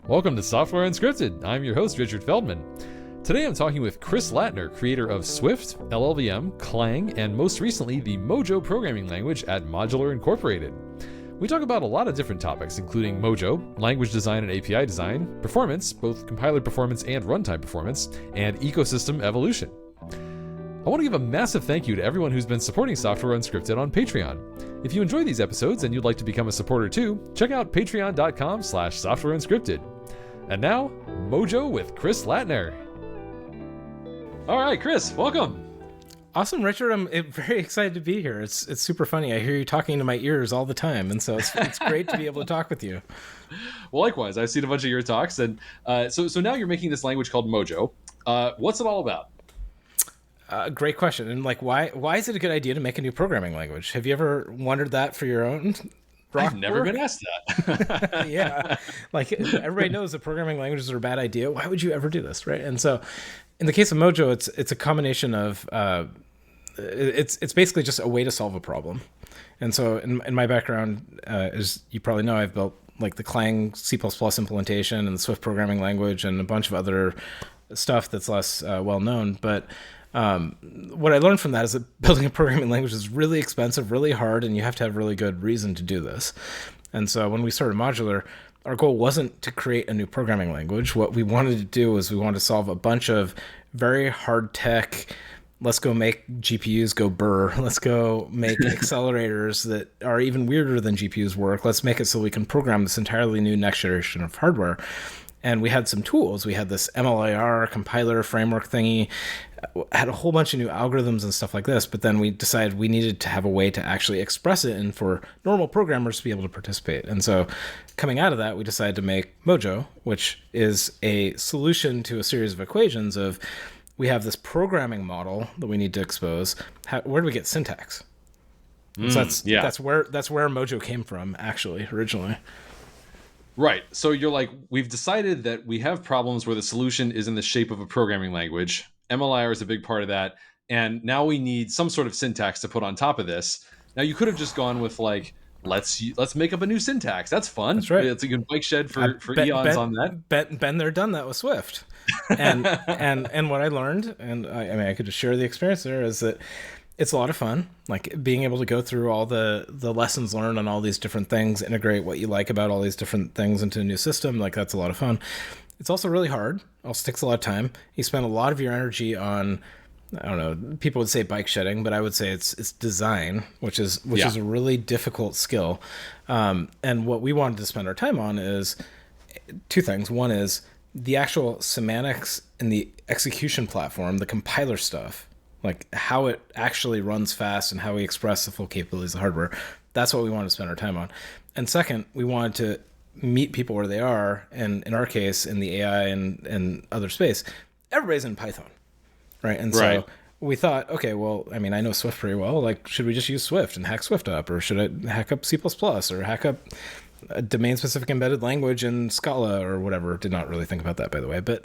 Welcome to Software Unscripted. I'm your host, Richard Feldman. Today I'm talking with Chris Lattner, creator of Swift, LLVM, Clang, and most recently the Mojo programming language at Modular Incorporated. We talk about a lot of different topics, including Mojo, language design and API design, performance, both compiler performance and runtime performance, and ecosystem evolution. I want to give a massive thank you to everyone who's been supporting Software Unscripted on Patreon. If you enjoy these episodes and you'd like to become a supporter too, check out patreon.com/softwareunscripted. And now, Mojo with Chris Lattner. All right, Chris, welcome. Awesome, Richard. I'm very excited to be here. It's super funny. I hear you talking to my ears all the time, and so it's great to be able to talk with you. Well, likewise. I've seen a bunch of your talks, and so now you're making this language called Mojo. What's it all about? Great question. And why is it a good idea to make a new programming language? Have you ever wondered that for your own? I've never been asked that. Yeah. Everybody knows that programming languages are a bad idea. Why would you ever do this, right? And so in the case of Mojo, it's a combination of, it's basically just a way to solve a problem. And so in my background, as you probably know, I've built the Clang C++ implementation and the Swift programming language and a bunch of other stuff that's less well known. But what I learned from that is that building a programming language is really expensive, really hard, and you have to have really good reason to do this. And so when we started Modular, our goal wasn't to create a new programming language. What we wanted to do was we wanted to solve a bunch of very hard tech, let's go make GPUs go burr, let's go make accelerators that are even weirder than GPUs work, let's make it so we can program this entirely new next generation of hardware. And we had some tools. We had this MLIR compiler framework thingy, had a whole bunch of new algorithms and stuff like this, but then we decided we needed to have a way to actually express it and for normal programmers to be able to participate. And so coming out of that, we decided to make Mojo, which is a solution to a series of equations of, we have this programming model that we need to expose. Where do we get syntax? So that's where Mojo came from, actually, originally. Right. So you're like, we've decided that we have problems where the solution is in the shape of a programming language. MLIR is a big part of that. And now we need some sort of syntax to put on top of this. Now you could have just gone with let's make up a new syntax. That's fun. That's right. It's a good bike shed for eons on that. Been there, done that with Swift. And what I learned, and I could just share the experience there, is that it's a lot of fun, being able to go through all the lessons learned on all these different things, integrate what you like about all these different things into a new system. That's a lot of fun. It's also really hard. Also takes a lot of time. You spend a lot of your energy on, I don't know, people would say bike shedding, but I would say it's design, which is a really difficult skill. And what we wanted to spend our time on is two things. One is the actual semantics in the execution platform, the compiler stuff, how it actually runs fast and how we express the full capabilities of the hardware. That's what we wanted to spend our time on. And second, we wanted to meet people where they are. And in our case, in the AI and other space, everybody's in Python, right? And so we thought, okay, well, I know Swift pretty well. Should we just use Swift and hack Swift up? Or should I hack up C++ or hack up a domain-specific embedded language in Scala or whatever? Did not really think about that, by the way. But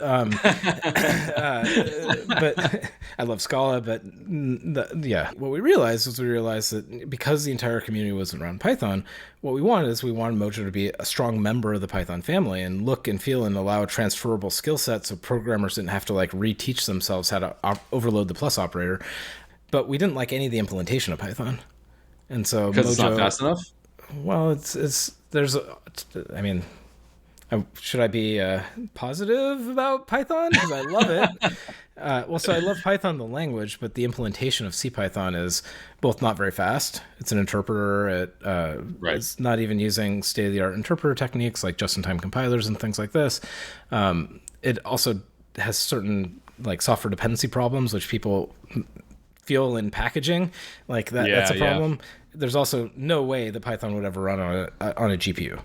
but I love Scala. But what we realized that because the entire community was around Python, what we wanted Mojo to be a strong member of the Python family and look and feel and allow transferable skill sets so programmers didn't have to reteach themselves how to overload the plus operator. But we didn't like any of the implementation of Python, and so because it's not fast enough. Well, should I be positive about Python? Because I love it. So I love Python, the language, but the implementation of CPython is both not very fast. It's an interpreter. It's not even using state-of-the-art interpreter techniques like just-in-time compilers and things like this. It also has certain software dependency problems, which people feel in packaging. That's a problem. Yeah. There's also no way that Python would ever run on a GPU,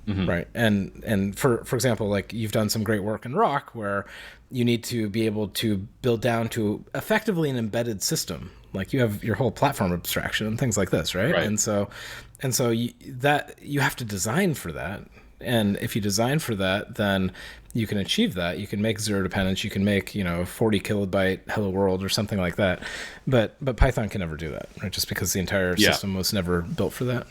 right? And for example, you've done some great work in Rock where you need to be able to build down to effectively an embedded system. You have your whole platform abstraction and things like this, right? And so you have to design for that. And if you design for that, then you can achieve that. You can make zero dependence. You can make 40 kilobyte hello world or something like that. But Python can never do that, right? Just because the entire system was never built for that.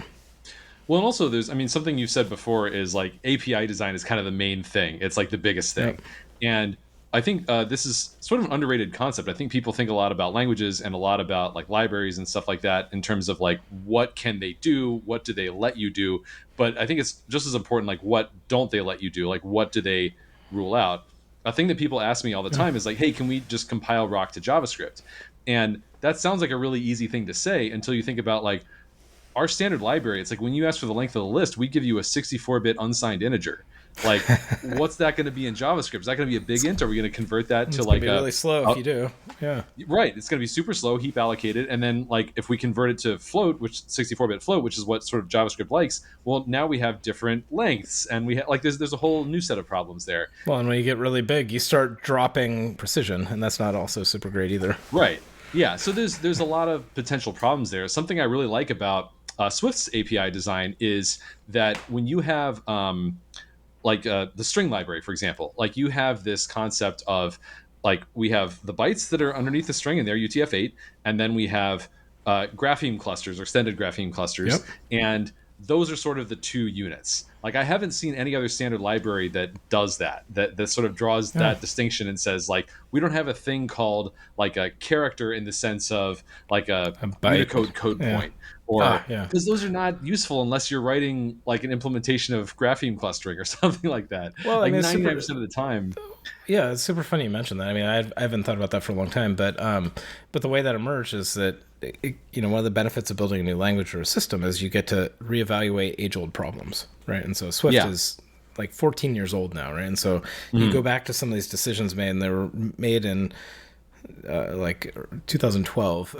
Well, and also there's, I mean, something you said before is like API design is kind of the main thing. It's like the biggest thing. Yep. And I think this is sort of an underrated concept. I think people think a lot about languages and a lot about like libraries and stuff like that in terms of like what can they do, what do they let you do. But I think it's just as important like what don't they let you do, like what do they rule out. A thing that people ask me all the time is like, hey, can we just compile rock to JavaScript? And that sounds like a really easy thing to say until you think about like our standard library. It's like when you ask for the length of the list, we give you a 64-bit unsigned integer. Like, what's that going to be in JavaScript? Is that going to be a big int? Or are we going to convert that to like be really slow if you do? Yeah, right. It's going to be super slow, heap allocated, and then like if we convert it to float, which 64-bit float, which is what sort of JavaScript likes. Well, now we have different lengths, and we like there's a whole new set of problems there. Well, and when you get really big, you start dropping precision, and that's not also super great either. Right. Yeah. So there's a lot of potential problems there. Something I really like about Swift's API design is that when you have the string library, for example, like you have this concept of like we have the bytes that are underneath the string and they're UTF-8, and then we have grapheme clusters or extended grapheme clusters, Yep. and those are sort of the two units. Like I haven't seen any other standard library that does that sort of draws that distinction and says like we don't have a thing called like a character in the sense of like a Unicode code point, or because those are not useful unless you're writing like an implementation of grapheme clustering or something like that. Well, like I mean, 99% of the time. Yeah, it's super funny you mentioned that. I mean, I haven't thought about that for a long time, but the way that emerged is that one of the benefits of building a new language or a system is you get to reevaluate age-old problems, right? And so Swift is like 14 years old now, right? And so you go back to some of these decisions made, and they were made in like 2012,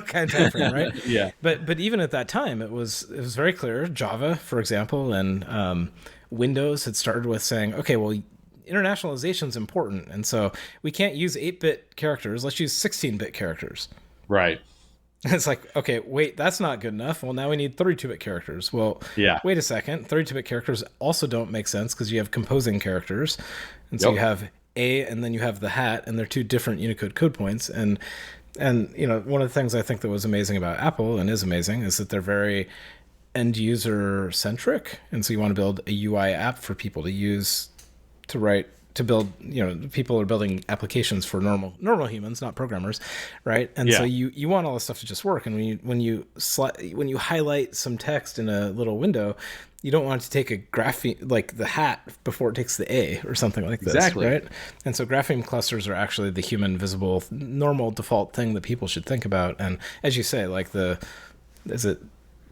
kind of time frame, right? Yeah. But even at that time, it was very clear. Java, for example, and Windows had started with saying, okay, well, internationalization is important, and so we can't use 8-bit characters. Let's use 16-bit characters. Right. It's like, okay, wait, that's not good enough. Well, now we need 32-bit characters. Well, wait a second. 32-bit characters also don't make sense because you have composing characters. And so you have A and then you have the hat, and they're two different Unicode code points. And one of the things I think that was amazing about Apple, and is amazing, is that they're very end-user centric. And so you want to build a UI app for people to use to build, people are building applications for normal humans, not programmers, right? And so you want all this stuff to just work. And when you highlight some text in a little window, you don't want it to take a grapheme, like the hat, before it takes the A or something like this, exactly. Right? And so grapheme clusters are actually the human visible, normal default thing that people should think about. And as you say, like is it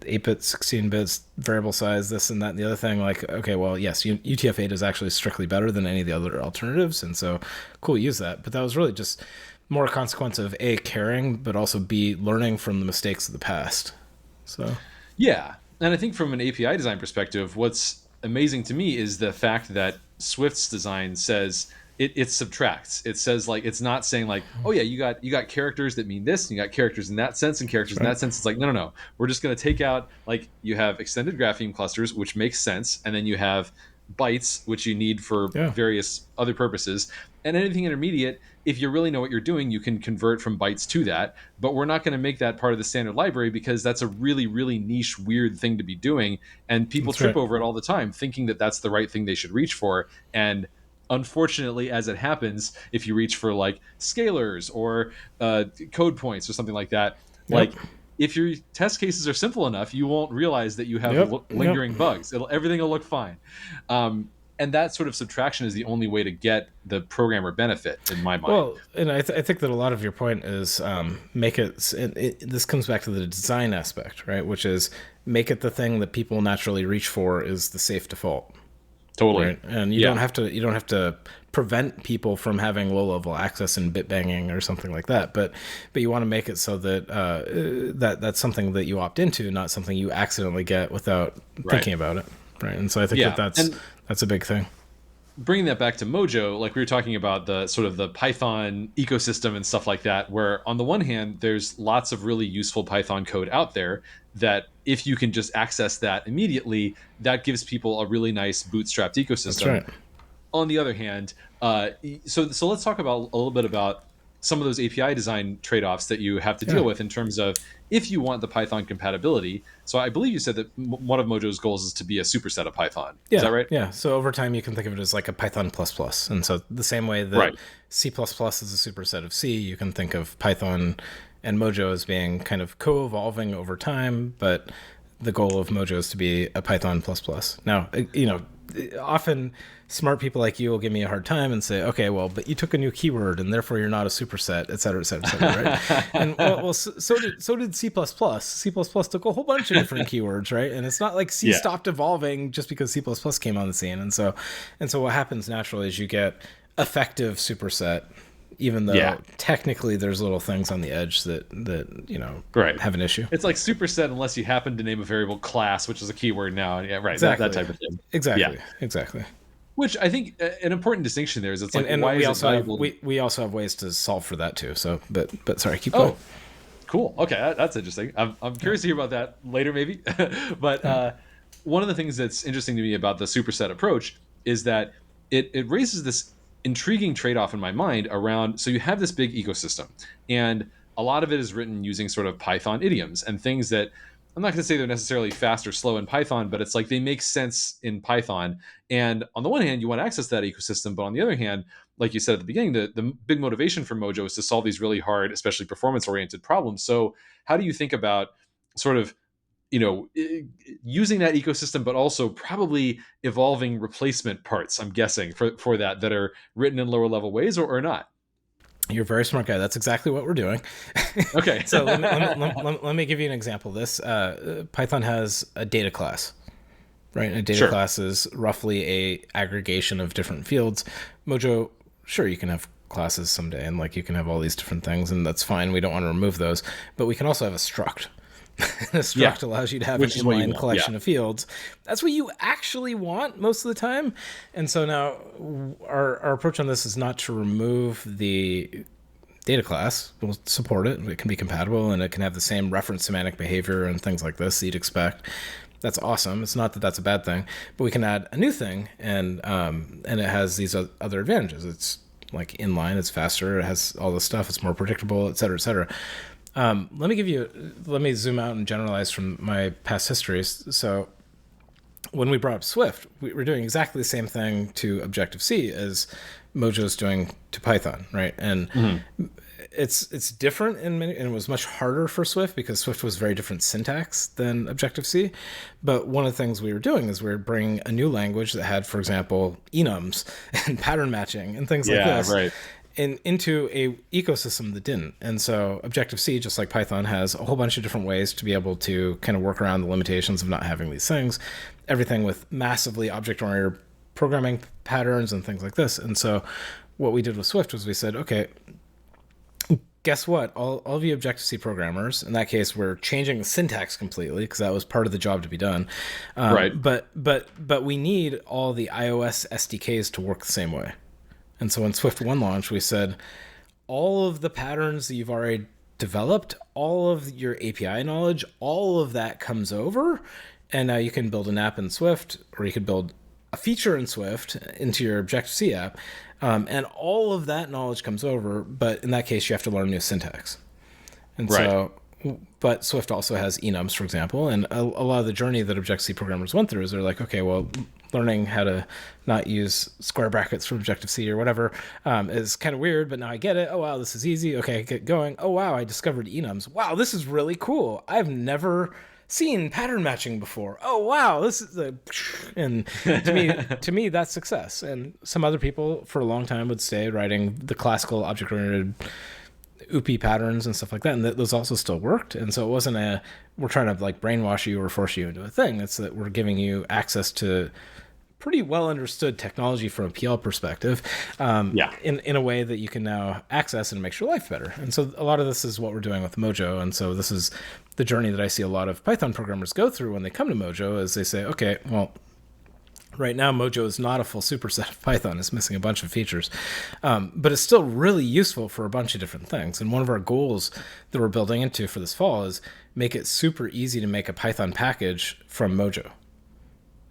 8-bit, 16 bits, variable size, this and that and the other thing, like, okay, well, yes, UTF-8 is actually strictly better than any of the other alternatives, and so cool, use that. But that was really just more a consequence of A, caring, but also B, learning from the mistakes of the past. So yeah, and I think from an API design perspective, what's amazing to me is the fact that Swift's design says it subtracts. It says like, it's not saying like, oh yeah, you got characters that mean this, and you got characters in that sense and characters in that sense. It's like, no. We're just going to take out, like, you have extended grapheme clusters, which makes sense. And then you have bytes, which you need for various other purposes. And anything intermediate, if you really know what you're doing, you can convert from bytes to that. But we're not going to make that part of the standard library because that's a really, really niche, weird thing to be doing. And people trip over it all the time, thinking that that's the right thing they should reach for. And unfortunately, as it happens, if you reach for like scalars or code points or something like that, like if your test cases are simple enough, you won't realize that you have lingering bugs. Everything will look fine. And that sort of subtraction is the only way to get the programmer benefit, in my mind. Well, and I think that a lot of your point is make it. This comes back to the design aspect, right? Which is make it the thing that people naturally reach for is the safe default. Totally. Right? And you don't have to prevent people from having low level access and bit banging or something like that. But you want to make it so that that's something that you opt into, not something you accidentally get without thinking about it. Right. And so I think that's a big thing. Bringing that back to Mojo, like we were talking about the sort of the Python ecosystem and stuff like that, where on the one hand, there's lots of really useful Python code out there that if you can just access that immediately, that gives people a really nice bootstrapped ecosystem. That's right. On the other hand, so let's talk about a little bit about some of those API design trade-offs that you have to deal with in terms of if you want the Python compatibility. So I believe you said that one of Mojo's goals is to be a superset of Python. Is that right? Yeah. So over time, you can think of it as like a Python++. And so the same way that C++ is a superset of C, you can think of Python and Mojo as being kind of co-evolving over time, but the goal of Mojo is to be a Python++. Now, often smart people like you will give me a hard time and say, okay, well, but you took a new keyword and therefore you're not a superset, et cetera, et cetera, et cetera, right? And so did C++. C++ took a whole bunch of different keywords, right? And it's not like C stopped evolving just because C++ came on the scene. And so what happens naturally is you get effective superset, even though technically there's little things on the edge that have an issue. It's like superset unless you happen to name a variable class, which is a keyword now. Exactly. That type of thing. Exactly. Which I think an important distinction there is it's like, and why we is also it valuable? we also have ways to solve for that too. So, but sorry, keep going. Cool. Okay, that's interesting. I'm curious to hear about that later, maybe. But one of the things that's interesting to me about the superset approach is that it raises this intriguing trade-off in my mind around, so you have this big ecosystem, and a lot of it is written using sort of Python idioms and things that I'm not going to say they're necessarily fast or slow in Python, but it's like they make sense in Python. And on the one hand, you want to access that ecosystem, but on the other hand, like you said at the beginning, the big motivation for Mojo is to solve these really hard, especially performance-oriented problems. So how do you think about sort of using that ecosystem, but also probably evolving replacement parts, I'm guessing, for that are written in lower level ways or not? You're a very smart guy. That's exactly what we're doing. Okay. So let me give you an example of this. Python has a data class, right? A data class is roughly a aggregation of different fields. Mojo, sure, you can have classes someday, and like you can have all these different things, and that's fine. We don't want to remove those, but we can also have a struct. A struct allows you to have an inline collection of fields. That's what you actually want most of the time. And so now our approach on this is not to remove the data class. We'll support it. It can be compatible, and it can have the same reference semantic behavior and things like this that you'd expect. That's awesome. It's not that that's a bad thing, but we can add a new thing, and it has these other advantages. It's like inline, it's faster, it has all this stuff, it's more predictable, et cetera, et cetera. Let me zoom out and generalize from my past histories. So when we brought up Swift, we were doing exactly the same thing to Objective-C as Mojo's doing to Python, right? And it's different and it was much harder for Swift because Swift was very different syntax than Objective-C. But one of the things we were doing is we were bringing a new language that had, for example, enums and pattern matching and things like this. Right. Into a ecosystem that didn't. And so Objective-C, just like Python, has a whole bunch of different ways to be able to kind of work around the limitations of not having these things. Everything with massively object-oriented programming patterns and things like this. And so what we did with Swift was we said, okay, guess what? All of you Objective-C programmers, in that case, we're changing the syntax completely because that was part of the job to be done. Right. But we need all the iOS SDKs to work the same way. And so when Swift 1 launched, we said, all of the patterns that you've already developed, all of your API knowledge, all of that comes over. And now you can build an app in Swift, or you could build a feature in Swift into your Objective-C app. And all of that knowledge comes over. But in that case, you have to learn new syntax. And but Swift also has enums, for example. And a lot of the journey that Objective-C programmers went through is they're like, okay, well, learning how to not use square brackets from Objective-C or whatever is kind of weird, but now I get it. Oh, wow, this is easy. Okay, get going. Oh, wow, I discovered enums. Wow, this is really cool. I've never seen pattern matching before. Oh, wow, this is and to me, that's success. And some other people for a long time would stay writing the classical object-oriented OOP patterns and stuff like that, and those also still worked. And so it wasn't we're trying to like brainwash you or force you into a thing. It's that we're giving you access to pretty well understood technology from a PL perspective, in a way that you can now access and makes your life better. And so a lot of this is what we're doing with Mojo. And so this is the journey that I see a lot of Python programmers go through when they come to Mojo, is they say, okay, well, right now, Mojo is not a full superset of Python. It's missing a bunch of features, but it's still really useful for a bunch of different things. And one of our goals that we're building into for this fall is make it super easy to make a Python package from Mojo.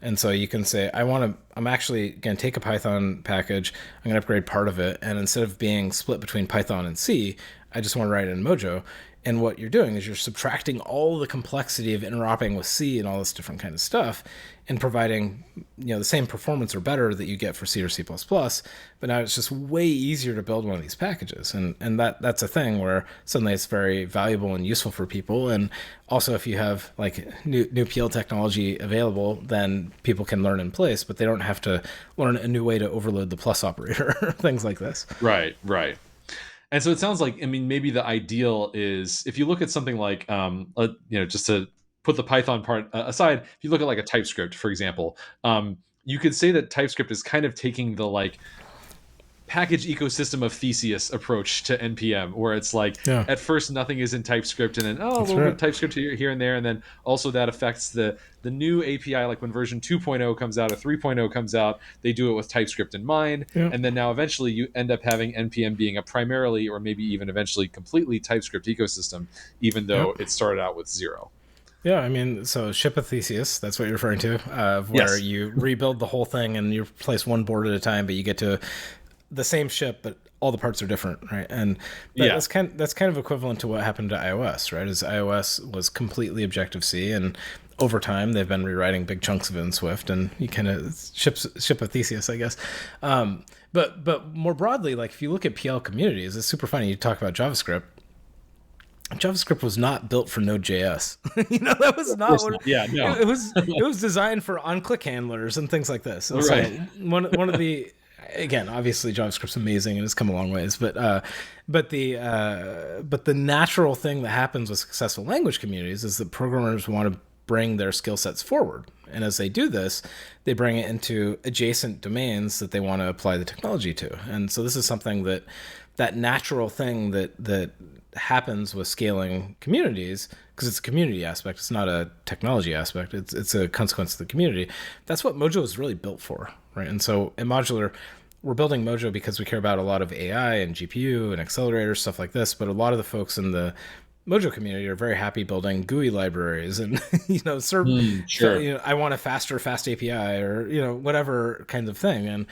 And so you can say, I'm actually going to take a Python package, I'm going to upgrade part of it, and instead of being split between Python and C, I just want to write it in Mojo. And what you're doing is you're subtracting all the complexity of interoperating with C and all this different kind of stuff and providing, the same performance or better that you get for C or C++. But now it's just way easier to build one of these packages. And that's a thing where suddenly it's very valuable and useful for people. And also if you have like new PL technology available, then people can learn in place, but they don't have to learn a new way to overload the plus operator, things like this. Right. And so it sounds like, maybe the ideal is if you look at something like, just to put the Python part aside, if you look at like a TypeScript, for example, you could say that TypeScript is kind of taking the like package ecosystem of Theseus approach to NPM, where it's like at first nothing is in TypeScript, and then a little bit of TypeScript here and there, and then also that affects the new API. Like when version 2.0 comes out or 3.0 comes out, they do it with TypeScript in mind, and then now eventually you end up having NPM being a primarily or maybe even eventually completely TypeScript ecosystem, even though it started out with 0. Yeah, so ship of Theseus, that's what you're referring to, where you rebuild the whole thing and you place one board at a time, but you get to the same ship, but all the parts are different, right? And that's kind of equivalent to what happened to iOS, right? As iOS was completely Objective-C, and over time they've been rewriting big chunks of it in Swift, and you kind of ship of Theseus, I guess. But more broadly, like if you look at PL communities, it's super funny. You talk about JavaScript. JavaScript was not built for Node.js. That was not what. Yeah, no. It was designed for on-click handlers and things like this. And right. So one of the, again, obviously JavaScript's amazing and it's come a long ways, but the natural thing that happens with successful language communities is that programmers want to bring their skill sets forward. And as they do this, they bring it into adjacent domains that they want to apply the technology to. And so this is something that natural thing that happens with scaling communities, because it's a community aspect, it's not a technology aspect, it's a consequence of the community. That's what Mojo is really built for, right? And so in Modular, we're building Mojo because we care about a lot of AI and GPU and accelerators, stuff like this, but a lot of the folks in the Mojo community are very happy building GUI libraries and I want a fast API or whatever kind of thing.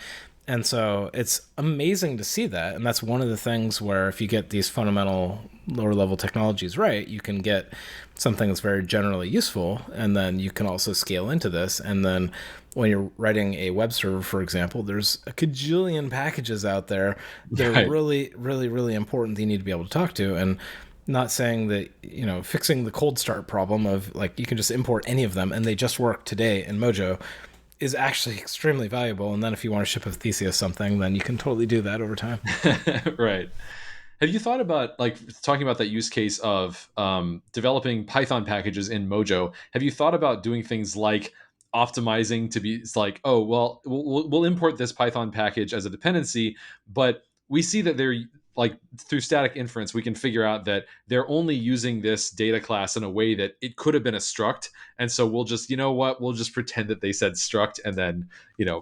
And so it's amazing to see that. And that's one of the things where if you get these fundamental lower level technologies right, you can get something that's very generally useful. And then you can also scale into this. And then when you're writing a web server, for example, there's a cajillion packages out there that are really, really, really important that you need to be able to talk to. And not saying that, fixing the cold start problem of like, you can just import any of them and they just work today in Mojo is actually extremely valuable. And then if you want to ship a Theseus something, then you can totally do that over time. Right. Have you thought about like talking about that use case of developing Python packages in Mojo? Have you thought about doing things like optimizing to be it's like, oh, well, we'll import this Python package as a dependency, but we see that they're like through static inference, we can figure out that they're only using this data class in a way that it could have been a struct. And so we'll just, we'll just pretend that they said struct and then,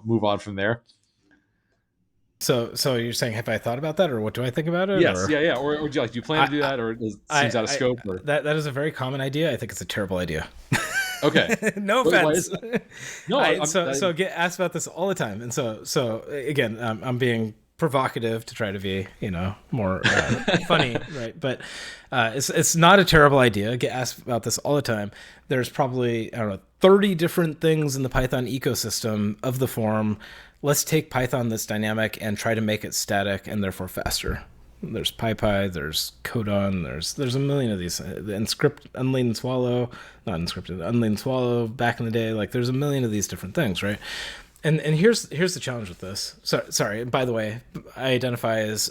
move on from there. So you're saying, have I thought about that, or what do I think about it? Yes, yeah. Or do you plan to do that, or it seems out of scope? Or? That is a very common idea. I think it's a terrible idea. Okay. No offense. No. So get asked about this all the time, and so again, I'm being provocative to try to be, more funny, right? But it's not a terrible idea. I get asked about this all the time. There's probably 30 different things in the Python ecosystem of the form. Let's take Python that's dynamic and try to make it static and therefore faster. There's PyPy, there's Codon, there's a million of these. Unladen Swallow back in the day. Like there's a million of these different things, right? And here's the challenge with this. Sorry, by the way, I identify as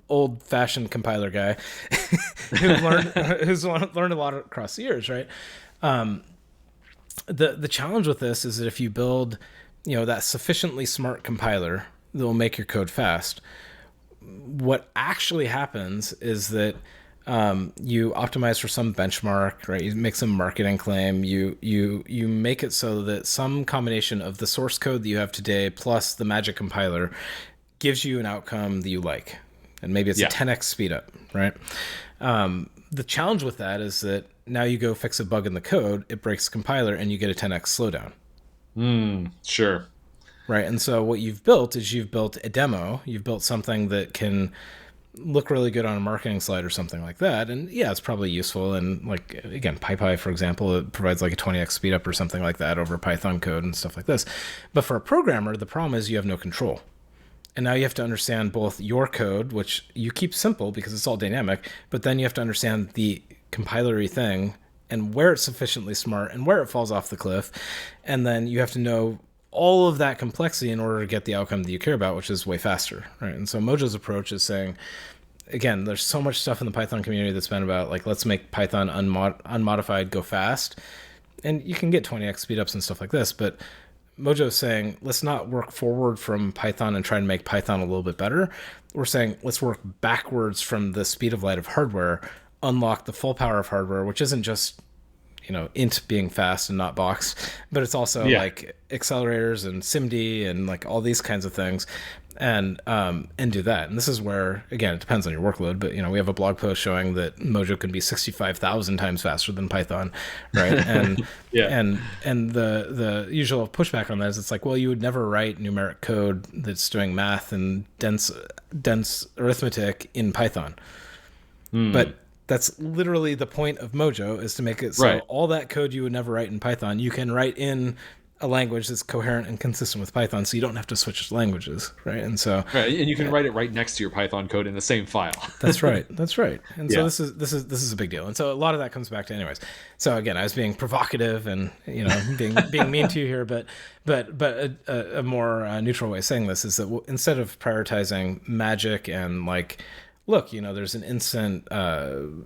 old-fashioned compiler guy who's learned a lot across the years, right? The challenge with this is that if you build, that sufficiently smart compiler that will make your code fast, what actually happens is that you optimize for some benchmark, right? You make some marketing claim. You make it so that some combination of the source code that you have today plus the magic compiler gives you an outcome that you like. And maybe it's a 10x speed up, right? The challenge with that is that now you go fix a bug in the code, it breaks the compiler, and you get a 10x slowdown. Sure. right? And so what you've built is you've built a demo. You've built something that can look really good on a marketing slide or something like that. And yeah, it's probably useful. And like, again, PyPy, for example, it provides like a 20x speed up or something like that over Python code and stuff like this. But for a programmer, the problem is you have no control. And now you have to understand both your code, which you keep simple because it's all dynamic, but then you have to understand the compilery thing and where it's sufficiently smart and where it falls off the cliff. And then you have to know all of that complexity in order to get the outcome that you care about, which is way faster, right? And so Mojo's approach is saying, again, there's so much stuff in the Python community that's been about like, let's make Python unmodified go fast. And you can get 20x speedups and stuff like this, but Mojo is saying, let's not work forward from Python and try and make Python a little bit better. We're saying, let's work backwards from the speed of light of hardware, unlock the full power of hardware, which isn't just, int being fast and not boxed, but it's also like accelerators and SIMD and like all these kinds of things, and do that. And this is where, again, it depends on your workload, but we have a blog post showing that Mojo can be 65,000 times faster than Python, right? And and the usual pushback on that is it's like, well, you would never write numeric code that's doing math and dense arithmetic in Python, but that's literally the point of Mojo, is to make it so all that code you would never write in Python, you can write in a language that's coherent and consistent with Python, so you don't have to switch languages, right? And so and you can write it right next to your Python code in the same file. That's right. And so this is a big deal. And so a lot of that comes back to, anyways. So again, I was being provocative and being mean to you here, but a more neutral way of saying this is that instead of prioritizing magic and like, look, there's an instant, we're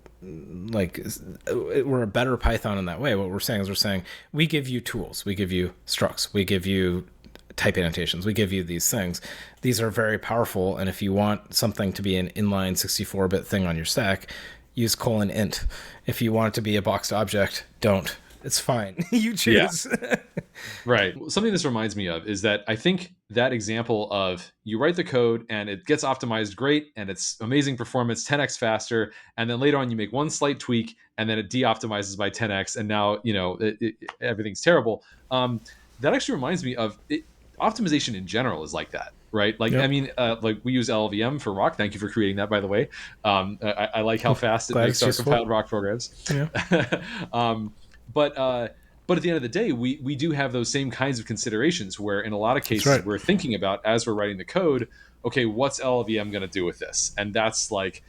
a better Python in that way. What we're saying is we give you tools, we give you structs, we give you type annotations, we give you these things. These are very powerful. And if you want something to be an inline 64-bit thing on your stack, use :int. If you want it to be a boxed object, don't. It's fine. You choose. Yeah. Right. Something this reminds me of is that I think that example of you write the code and it gets optimized great and it's amazing performance, 10x faster, and then later on you make one slight tweak and then it de-optimizes by 10x, and now everything's terrible. That actually reminds me of optimization in general is like that. Right. Like, I mean, like we use LLVM for Rock. Thank you for creating that, by the way. I like how fast it makes our compiled Rock programs. Yeah. But at the end of the day, we do have those same kinds of considerations where in a lot of cases we're thinking about, as we're writing the code, okay, what's LLVM going to do with this? And that's like,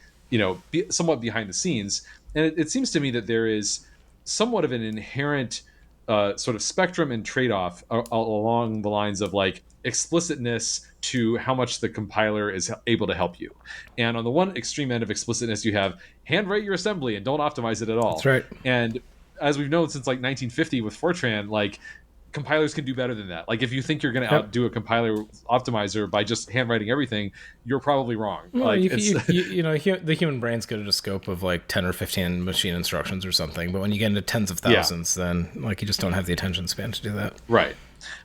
somewhat behind the scenes. And it seems to me that there is somewhat of an inherent sort of spectrum and trade-off along the lines of like explicitness to how much the compiler is able to help you. And on the one extreme end of explicitness, you have handwrite your assembly and don't optimize it at all. That's right. And as we've known since like 1950 with Fortran, like compilers can do better than that. Like if you think you're going to outdo a compiler optimizer by just handwriting everything, you're probably wrong. Well, like the human brain's good at a scope of like 10 or 15 machine instructions or something, but when you get into tens of thousands, then like you just don't have the attention span to do that. Right.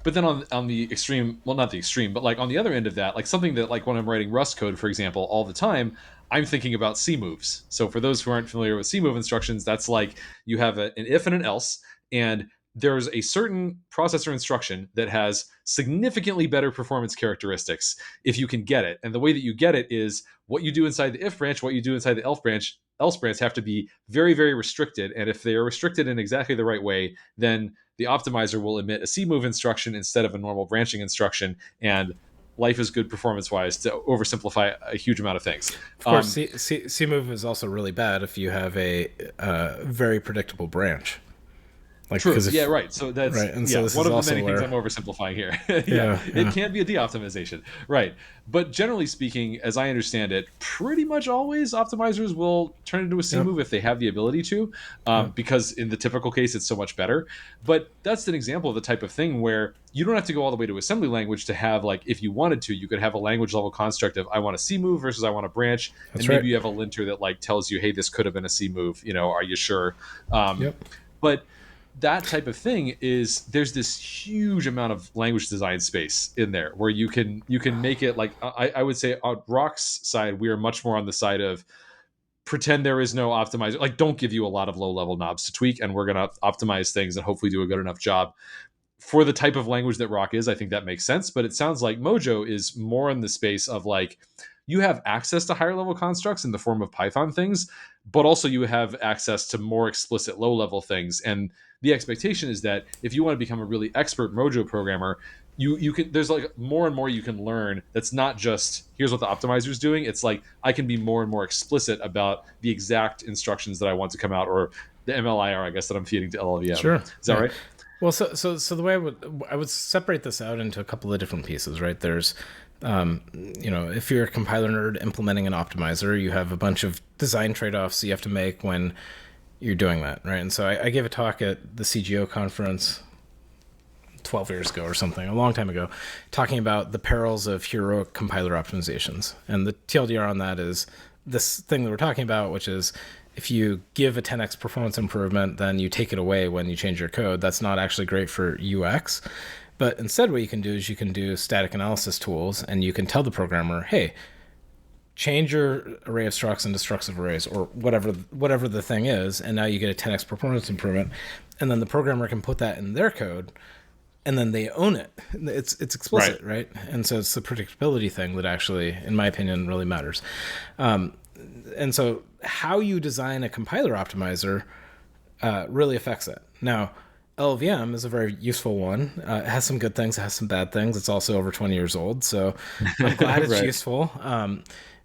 But then on the extreme, well, not the extreme, but like on the other end of that, like something that like when I'm writing Rust code, for example, all the time, I'm thinking about C moves. So for those who aren't familiar with C move instructions, that's like you have an if and an else, and there's a certain processor instruction that has significantly better performance characteristics if you can get it. And the way that you get it is what you do inside the if branch, what you do inside the else branch have to be very, very restricted. And if they are restricted in exactly the right way, then the optimizer will emit a C move instruction instead of a normal branching instruction. And life is good performance-wise, to oversimplify a huge amount of things. Of course, C move is also really bad if you have a very predictable branch. Like, true. Yeah, right. So that's right. And so one of the many things I'm oversimplifying here. It can be a de-optimization, right? But generally speaking, as I understand it, pretty much always optimizers will turn into a C move if they have the ability to, because in the typical case, it's so much better. But that's an example of the type of thing where you don't have to go all the way to assembly language to have, like, if you wanted to, you could have a language level construct of I want a C move versus I want a branch, and maybe you have a linter that like tells you, hey, this could have been a C move. Are you sure? But that type of thing is there's this huge amount of language design space in there where you can make it like I would say on Rock's side, we are much more on the side of pretend there is no optimizer. Like, don't give you a lot of low level knobs to tweak, and we're going to optimize things and hopefully do a good enough job. for the type of language that Rock is, I think that makes sense. But it sounds like Mojo is more in the space of like, you have access to higher level constructs in the form of Python things, but also you have access to more explicit low level things. And the expectation is that if you want to become a really expert Mojo programmer, you can, there's like more and more you can learn that's not just here's what the optimizer is doing. It's like I can be more and more explicit about the exact instructions that I want to come out, or the MLIR, I guess, that I'm feeding to LLVM. Sure. Is that right? Well, so the way I would separate this out into a couple of different pieces, right? There's, if you're a compiler nerd implementing an optimizer, you have a bunch of design trade-offs you have to make when you're doing that, right? And so I gave a talk at the CGO conference 12 years ago or something, a long time ago, talking about the perils of heroic compiler optimizations. And the TLDR on that is this thing that we're talking about, which is if you give a 10x performance improvement, then you take it away when you change your code. That's not actually great for UX. But instead what you can do is you can do static analysis tools, and you can tell the programmer, hey, change your array of structs into structs of arrays, or whatever the thing is, and now you get a 10x performance improvement. And then the programmer can put that in their code, and then they own it. It's explicit, right? And so it's the predictability thing that actually, in my opinion, really matters. And so how you design a compiler optimizer really affects that. Now, LLVM is a very useful one. It has some good things, it has some bad things. It's also over 20 years old, so I'm glad it's useful.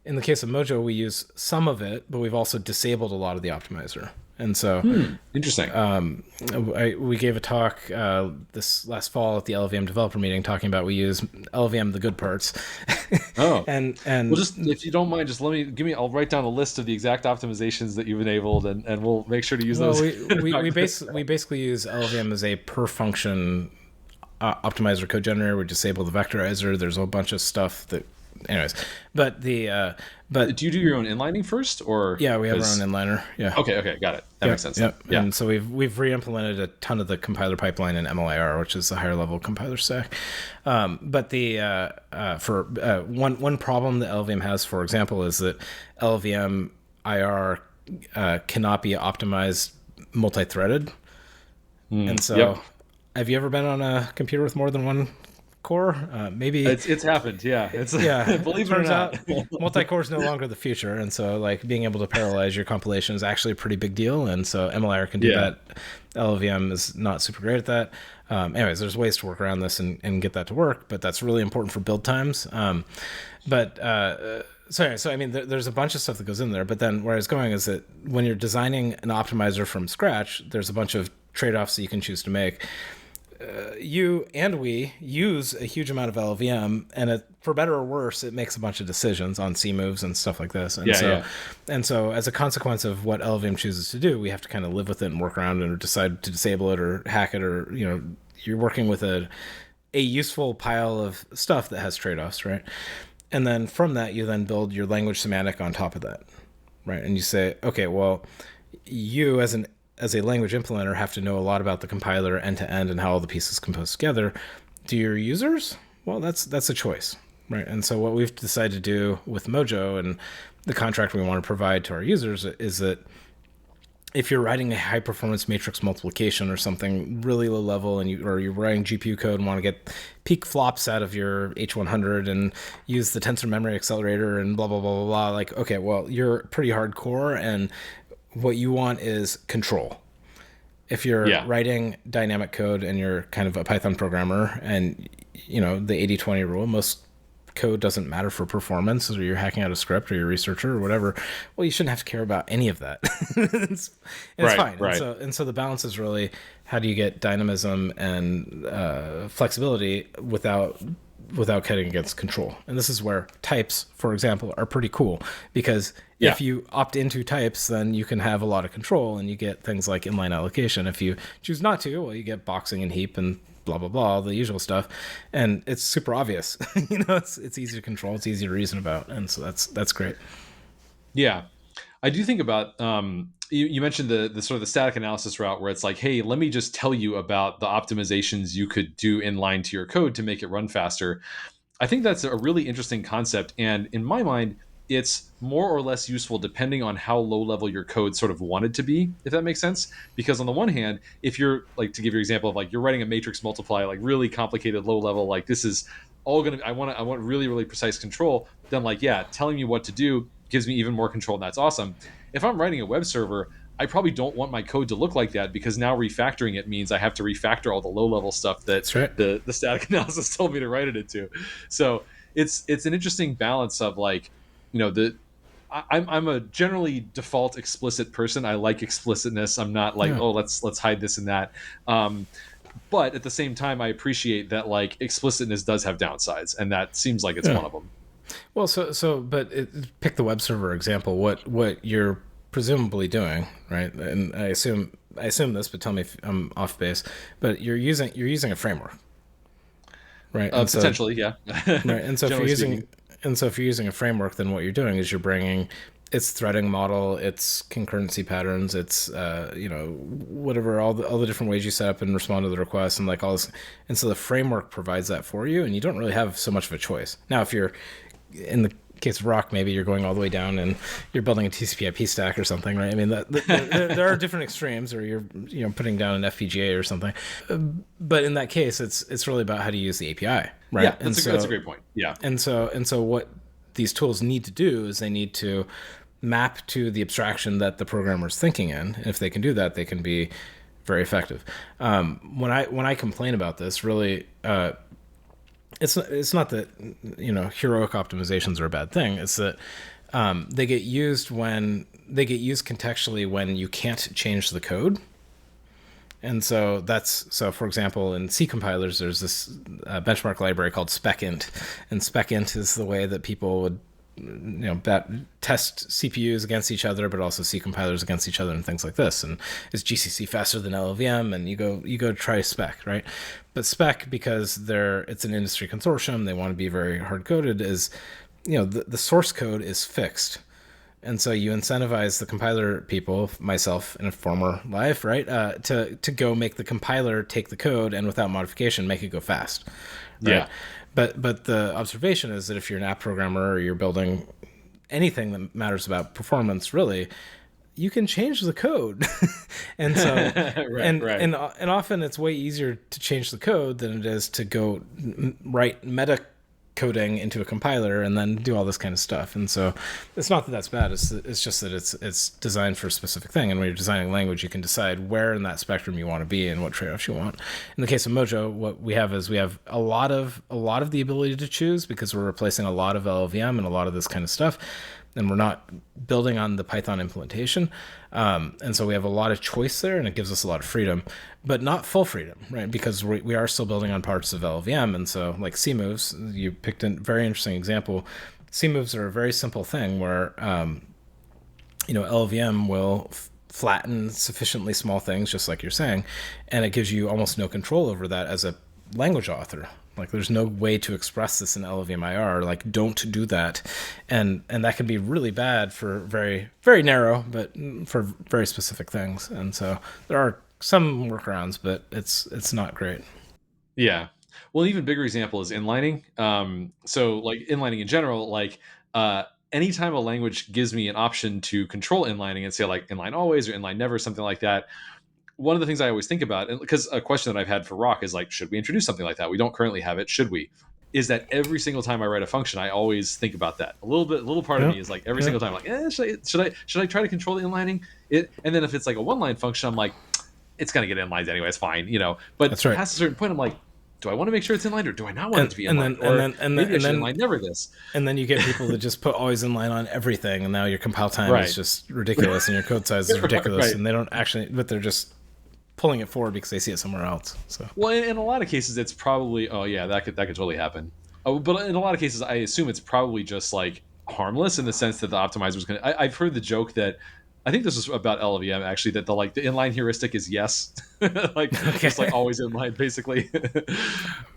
In the case of Mojo, we use some of it, but we've also disabled a lot of the optimizer. And so, interesting. We gave a talk this last fall at the LLVM developer meeting talking about we use LLVM the good parts. Oh, and well, just if you don't mind, just I'll write down a list of the exact optimizations that you've enabled, and we'll make sure to use those. We basically use LLVM as a per function optimizer code generator. We disable the vectorizer. There's a whole bunch of stuff that. Anyways, but do you do your own inlining first, or yeah, we have our own inliner. Yeah. Okay, got it. That makes sense. Yep. Yeah. And so we've re-implemented a ton of the compiler pipeline in MLIR, which is the higher level compiler stack. But one problem that LLVM has, for example, is that LLVM IR cannot be optimized multi-threaded. And so, have you ever been on a computer with more than one core? Maybe it's happened. Yeah, believe it or not, multi-core is no longer the future, and so like being able to parallelize your compilation is actually a pretty big deal. And so MLIR can do that. LLVM is not super great at that. Anyways, there's ways to work around this and get that to work, but that's really important for build times. So I mean, there's a bunch of stuff that goes in there, but then where I was going is that when you're designing an optimizer from scratch, there's a bunch of trade-offs that you can choose to make. You and we use a huge amount of LLVM, and for better or worse, it makes a bunch of decisions on C moves and stuff like this. And so as a consequence of what LLVM chooses to do, we have to kind of live with it and work around it, or decide to disable it or hack it, or you're working with a useful pile of stuff that has trade-offs, right? And then from that, you then build your language semantic on top of that, right? And you say, okay, well, you as a language implementer have to know a lot about the compiler end to end and how all the pieces compose together. Do your users? Well, that's a choice, right? And so what we've decided to do with Mojo and the contract we want to provide to our users is that if you're writing a high performance matrix multiplication or something really low level, and you're writing GPU code and want to get peak flops out of your H100 and use the tensor memory accelerator and blah blah blah blah blah, like, okay, well, you're pretty hardcore, and what you want is control. If you're writing dynamic code and you're kind of a Python programmer, and the 80-20 rule, most code doesn't matter for performance, or you're hacking out a script, or you're a researcher or whatever, well, you shouldn't have to care about any of that. it's fine. Right. And so the balance is really, how do you get dynamism and flexibility without cutting against control? And this is where types, for example, are pretty cool, because if you opt into types, then you can have a lot of control, and you get things like inline allocation. If you choose not to, well, you get boxing and heap and blah blah blah, the usual stuff, and it's super obvious. It's easy to control, it's easy to reason about, and so that's great. Yeah, I do think about you mentioned the sort of the static analysis route, where it's like, hey, let me just tell you about the optimizations you could do in line to your code to make it run faster. I think that's a really interesting concept, and in my mind, it's more or less useful depending on how low level your code sort of wanted to be, if that makes sense. Because on the one hand, if you're like, to give your example of like you're writing a matrix multiply, like really complicated low level, like this is all gonna, I want really, really precise control, then like, yeah, telling me what to do gives me even more control, and that's awesome. If I'm writing a web server, I probably don't want my code to look like that, because now refactoring it means I have to refactor all the low level stuff that That's right. the static analysis told me to write it into. So it's an interesting balance of like, the I'm a generally default explicit person. I like explicitness. I'm not like, Yeah. oh, let's hide this and that. But at the same time, I appreciate that like explicitness does have downsides, and that seems like it's one of them. Well, but pick the web server example. What you're presumably doing, right? And I assume this, but tell me if I'm off base. But you're using a framework, right? And Potentially, yeah. right. And so if you're Generally using a framework, then what you're doing is you're bringing its threading model, its concurrency patterns, its whatever, all the different ways you set up and respond to the requests, and like all this. And so the framework provides that for you, and you don't really have so much of a choice. Now, if you're in the case of Rock, maybe you're going all the way down and you're building a TCP/IP stack or something, right? I mean, there are different extremes, or you're putting down an FPGA or something. But in that case, it's really about how to use the API, right? Yeah, that's a great point. Yeah, and so what these tools need to do is they need to map to the abstraction that the programmer's thinking in, and if they can do that, they can be very effective. When I complain about this, really. It's not that heroic optimizations are a bad thing. It's that they get used contextually when you can't change the code. And so for example, in C compilers, there's this benchmark library called specint, and specint is the way that people would test CPUs against each other, but also C compilers against each other and things like this. And is GCC faster than LLVM? And you go try spec, right? But spec, because it's an industry consortium, they want to be very hard coded, is the source code is fixed. And so you incentivize the compiler people, myself in a former life, right, to go make the compiler take the code and without modification make it go fast. Right? yeah. But the observation is that if you're an app programmer or you're building anything that matters about performance, really, you can change the code. And so right. and often it's way easier to change the code than it is to go write meta coding into a compiler and then do all this kind of stuff. And so it's not that that's bad. It's just that it's designed for a specific thing. And when you're designing language, you can decide where in that spectrum you want to be and what trade-offs you want. In the case of Mojo, what we have is we have a lot of the ability to choose, because we're replacing a lot of LLVM and a lot of this kind of stuff. And we're not building on the Python implementation. And so we have a lot of choice there, and it gives us a lot of freedom, but not full freedom, right? Because we are still building on parts of LLVM. And so like C-moves, you picked a very interesting example. C-moves are a very simple thing where, LLVM will flatten sufficiently small things, just like you're saying, and it gives you almost no control over that as a language author. Like there's no way to express this in LLVM-IR. Like don't do that, and that can be really bad for very, very narrow, but for very specific things. And so there are some workarounds, but it's not great. Yeah. Well, an even bigger example is inlining. So like inlining in general, like anytime a language gives me an option to control inlining and say like inline always or inline never, something like that, one of the things I always think about, and because a question that I've had for Rock is like, should we introduce something like that? We don't currently have it. Should we? Is that every single time I write a function, I always think about that. A little part of me is like every single time, like, should I try to control the inlining? And then if it's like a one-line function, I'm like, it's gonna get inlined anyway. It's fine, But That's right. past a certain point, I'm like, do I want to make sure it's inlined or do I not want it to be inlined? Maybe I should inline never this. And then you get people that just put always inline on everything, and now your compile time Right. is just ridiculous, and your code size is ridiculous, Right. and they don't actually, but they're just pulling it forward because they see it somewhere else. So Well, in a lot of cases, it's probably that could totally happen. But in a lot of cases, I assume it's probably just like harmless in the sense that the optimizer is going to. I've heard the joke that I think this was about LLVM actually, that the inline heuristic is yes, just like always inline basically.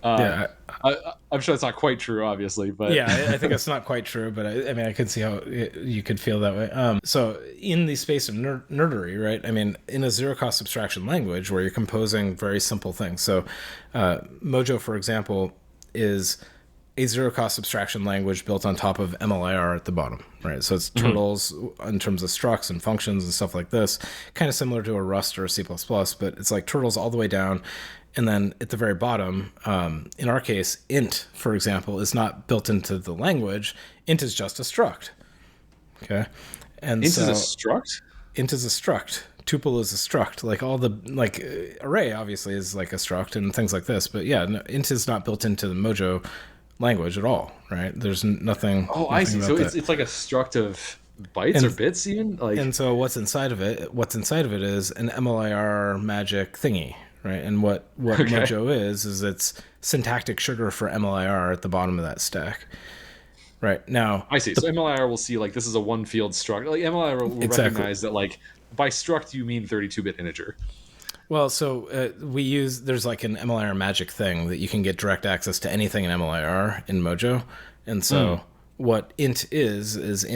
I'm sure that's not quite true, obviously, but yeah, I think it's not quite true, but I mean, I could see how you could feel that way. So in the space of nerdery, right? I mean, in a zero-cost abstraction language where you're composing very simple things. So Mojo, for example, is a zero-cost abstraction language built on top of MLIR at the bottom, right? So it's turtles in terms of structs and functions and stuff like this, kind of similar to a Rust or a C++, but it's like turtles all the way down. And then at the very bottom, in our case, int, for example, is not built into the language. Int is just a struct. Okay. And int is a struct? Int is a struct. Tuple is a struct. Like all the, like array obviously is like a struct and things like this. But yeah, no, int is not built into the Mojo language at all, right? There's nothing. Oh, I see. So it's like a struct of bytes or bits even? Like... And so what's inside of it is an MLIR magic thingy. Right, and what Mojo is it's syntactic sugar for MLIR at the bottom of that stack. Right now, I see. So MLIR will see like this is a one field struct. Like MLIR will recognize that like by struct you mean 32-bit integer. Well, so there's like an MLIR magic thing that you can get direct access to anything in MLIR in Mojo, and so what int is a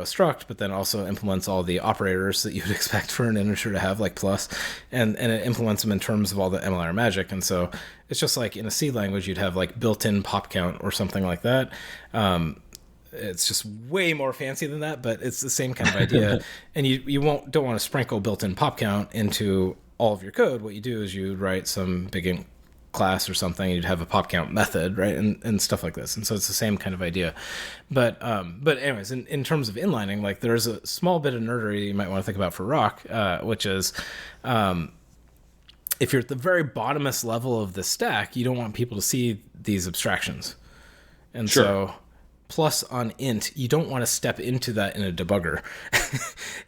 struct, but then also implements all the operators that you would expect for an integer to have, like plus, and it implements them in terms of all the MLIR magic. And so it's just like in a C language, you'd have like built-in pop count or something like that. It's just way more fancy than that, but it's the same kind of idea. And you don't want to sprinkle built-in pop count into all of your code. What you do is you write some big class or something, you'd have a pop count method, right, and stuff like this. And so it's the same kind of idea. But anyways, in terms of inlining, like there's a small bit of nerdery you might want to think about for Rock, which is if you're at the very bottomest level of the stack, you don't want people to see these abstractions. And so plus on int, you don't want to step into that in a debugger.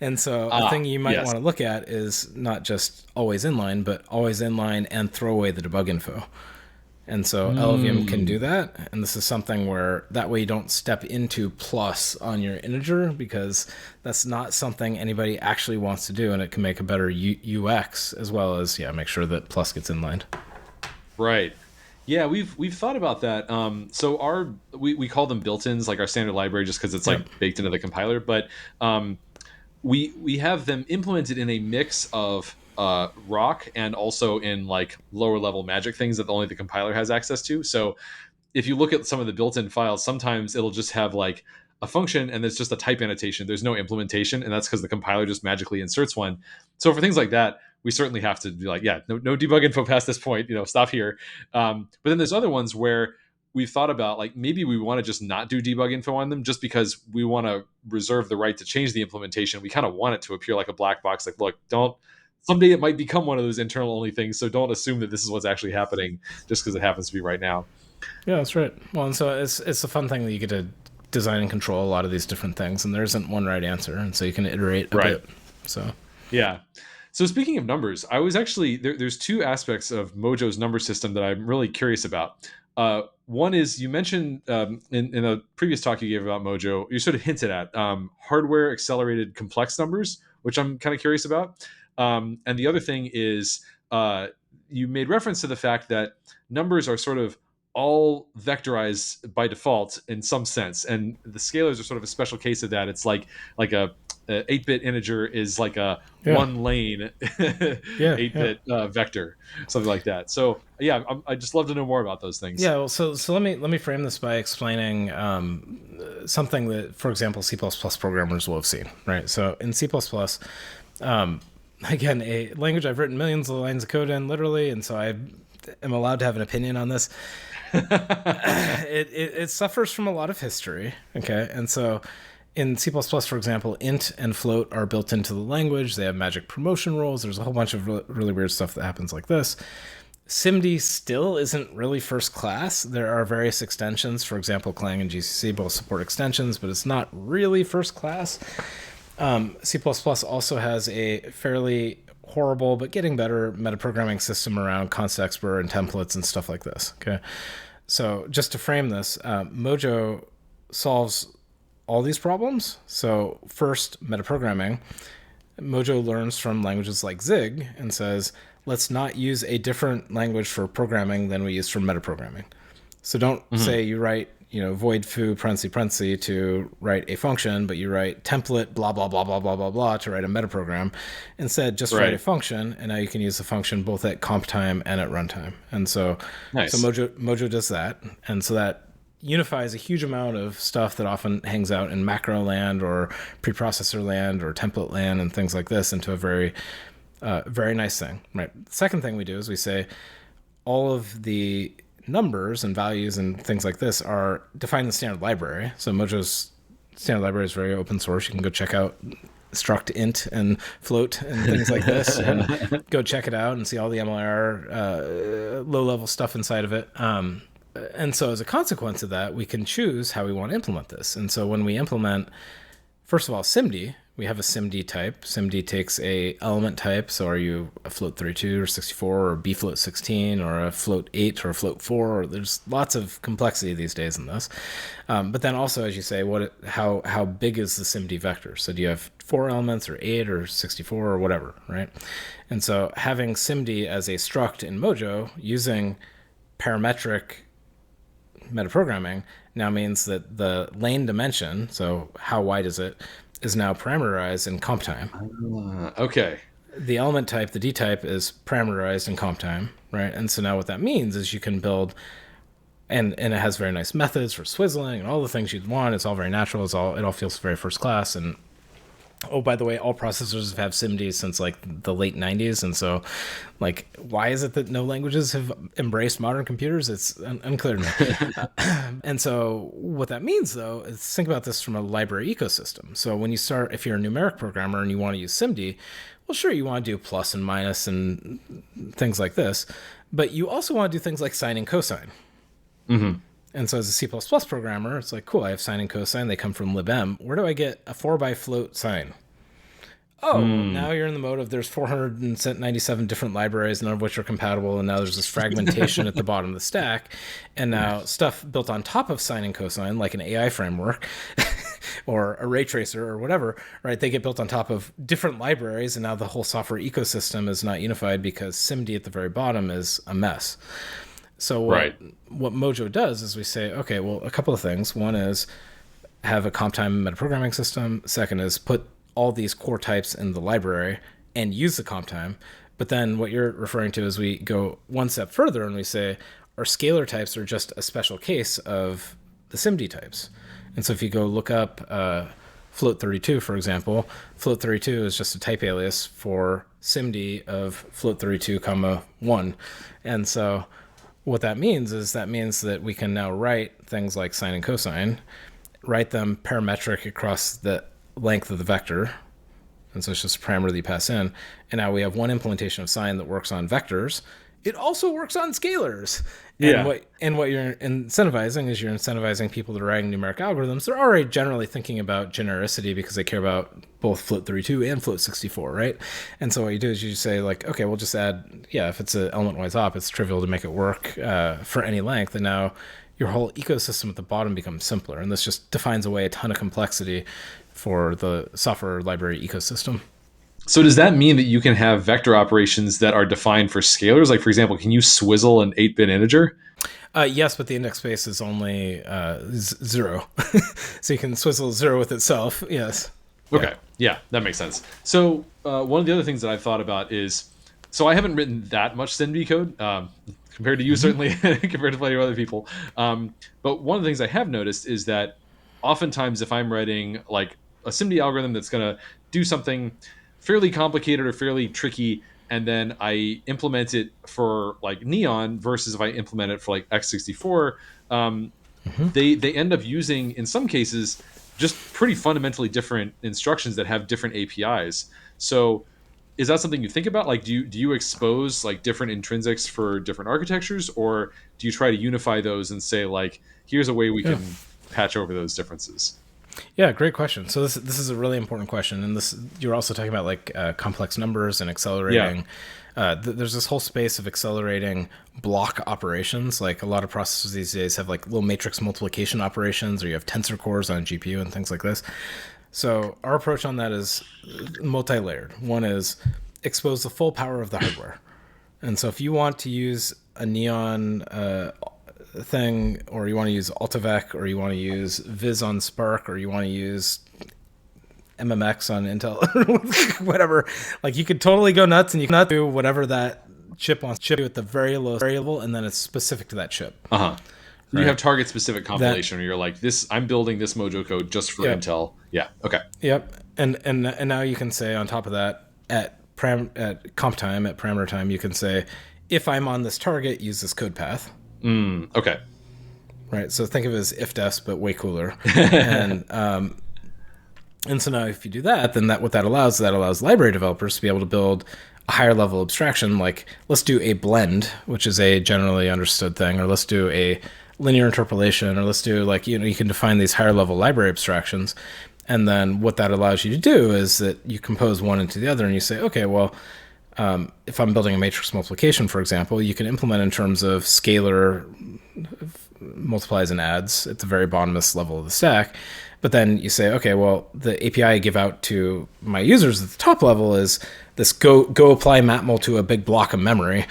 And so a thing you might want to look at is not just always inline, but always inline and throw away the debug info. And so LLVM can do that. And this is something where that way you don't step into plus on your integer, because that's not something anybody actually wants to do. And it can make a better UX as well as, make sure that plus gets inlined. Right. Yeah, we've thought about that. So we call them built-ins, like our standard library, just because it's like baked into the compiler. But we have them implemented in a mix of Rock and also in like lower level magic things that only the compiler has access to. So if you look at some of the built-in files, sometimes it'll just have like a function and it's just a type annotation. There's no implementation, and that's because the compiler just magically inserts one. So for things like that, we certainly have to be like, no debug info past this point, stop here. But then there's other ones where we've thought about like maybe we want to just not do debug info on them just because we want to reserve the right to change the implementation. We kind of want it to appear like a black box. Like, look, someday it might become one of those internal only things. So don't assume that this is what's actually happening just because it happens to be right now. Yeah, that's right. Well, and so it's a fun thing that you get to design and control a lot of these different things, and there isn't one right answer. And so you can iterate a bit. So, yeah. So speaking of numbers, I was actually there's two aspects of Mojo's number system that I'm really curious about. One is you mentioned in a previous talk you gave about Mojo, you sort of hinted at hardware accelerated complex numbers, which I'm kind of curious about. And the other thing is you made reference to the fact that numbers are sort of all vectorized by default in some sense, and the scalars are sort of a special case of that. It's like a 8-bit integer is like a one lane 8-bit vector, something like that. So I just love to know more about those things. Yeah, well, so let me frame this by explaining something that, for example, C++ programmers will have seen, right? So in C++, again, a language I've written millions of lines of code in, literally, and so I am allowed to have an opinion on this. It suffers from a lot of history, okay? And so in C++, for example, int and float are built into the language. They have magic promotion rules. There's a whole bunch of really weird stuff that happens like this. SIMD still isn't really first class. There are various extensions. For example, Clang and GCC both support extensions, but it's not really first class. C++ also has a fairly horrible but getting better metaprogramming system around const expr and templates and stuff like this. Okay, so just to frame this, Mojo solves all these problems. So first, metaprogramming. Mojo learns from languages like Zig and says, let's not use a different language for programming than we use for metaprogramming. So don't say you write void foo parenthesis to write a function, but you write template blah blah blah blah blah blah blah to write a metaprogram. Instead, just write a function, and now you can use the function both at comp time and at runtime. And so, so Mojo does that, and so that unifies a huge amount of stuff that often hangs out in macro land or preprocessor land or template land and things like this into a very very nice thing. Right. The second thing we do is we say all of the numbers and values and things like this are defined in the standard library. So Mojo's standard library is very open source. You can go check out struct int and float and things like this and go check it out and see all the MLR low-level stuff inside of it. And so as a consequence of that, we can choose how we want to implement this. And so when we implement, first of all, SIMD, we have a SIMD type. SIMD takes a element type. So are you a float 32 or 64 or B float 16 or a float 8 or a float 4? Or there's lots of complexity these days in this. But then also, as you say, how big is the SIMD vector? So do you have 4 elements or 8 or 64 or whatever, right? And so having SIMD as a struct in Mojo using parametric metaprogramming now means that the lane dimension, so how wide is it, is now parameterized in comp time. Okay. The element type, the D type, is parameterized in comp time, right? And so now what that means is you can build, and it has very nice methods for swizzling and all the things you'd want. It's all very natural. It all feels very first class. And oh, by the way, all processors have SIMD since like the late 90s. And so like, why is it that no languages have embraced modern computers? It's unclear to me. And so what that means though, is think about this from a library ecosystem. So when you start, if you're a numeric programmer and you want to use SIMD, well, sure, you want to do plus and minus and things like this, but you also want to do things like sine and cosine. Mm-hmm. And so as a C++ programmer, it's like, cool, I have sine and cosine. They come from libm. Where do I get a 4x-float sine? Oh, now you're in the mode of there's 497 different libraries, none of which are compatible, and now there's this fragmentation at the bottom of the stack. And now stuff built on top of sine and cosine, like an AI framework or a ray tracer or whatever, right? They get built on top of different libraries, and now the whole software ecosystem is not unified because SIMD at the very bottom is a mess. So what Mojo does is we say, okay, well, a couple of things. One is have a comp time metaprogramming system. Second is put all these core types in the library and use the comp time. But then what you're referring to is we go one step further and we say our scalar types are just a special case of the SIMD types. And so if you go look up float 32, for example, float 32 is just a type alias for SIMD of float 32, 1. And so what that means is that we can now write things like sine and cosine, write them parametric across the length of the vector. And so it's just a parameter that you pass in. And now we have one implementation of sine that works on vectors. It also works on scalars. Yeah. And what you're incentivizing is you're incentivizing people that are writing numeric algorithms. They're already generally thinking about genericity because they care about both float 32 and float 64, right? And so what you do is you just say like, okay, we'll just add, if it's an element-wise op, it's trivial to make it work for any length. And now your whole ecosystem at the bottom becomes simpler. And this just defines away a ton of complexity for the software library ecosystem. So does that mean that you can have vector operations that are defined for scalars? Like, for example, can you swizzle an 8-bit integer? Yes, but the index space is only 0. So you can swizzle 0 with itself, yes. Okay, yeah, that makes sense. So one of the other things that I've thought about is, so I haven't written that much SIMD code, compared to you certainly, compared to plenty of other people. But one of the things I have noticed is that oftentimes if I'm writing like a SIMD algorithm that's going to do something fairly complicated or fairly tricky, and then I implement it for like Neon versus if I implement it for like x64, they end up using, in some cases, just pretty fundamentally different instructions that have different APIs. So is that something you think about? Like, do you expose like different intrinsics for different architectures, or do you try to unify those and say like, here's a way we can patch over those differences? Yeah, great question. So this is a really important question, and this you're also talking about like complex numbers and accelerating. There's this whole space of accelerating block operations. Like a lot of processors these days have like little matrix multiplication operations, or you have tensor cores on GPU and things like this. So our approach on that is multi-layered. One is expose the full power of the hardware, and so if you want to use a Neon thing, or you want to use AltiVec, or you want to use Viz on Spark, or you want to use MMX on Intel, whatever. Like, you could totally go nuts, and you can do whatever that chip wants to do at the very low variable, and then it's specific to that chip. Right? You have target specific compilation, where you're like, this, I'm building this Mojo code just for Intel. Yeah. Okay. Yep. And now you can say on top of that, at comp time, at parameter time, you can say, if I'm on this target, use this code path. Okay. Right. So think of it as if-defs, but way cooler. And so now if you do that, then what that allows library developers to be able to build a higher level abstraction. Like, let's do a blend, which is a generally understood thing, or let's do a linear interpolation, or let's do, like, you can define these higher level library abstractions. And then what that allows you to do is that you compose one into the other, and you say, okay, well, if I'm building a matrix multiplication, for example, you can implement in terms of scalar multiplies and adds at the very bottomest level of the stack. But then you say, okay, well, the API I give out to my users at the top level is this go apply mapmul to a big block of memory,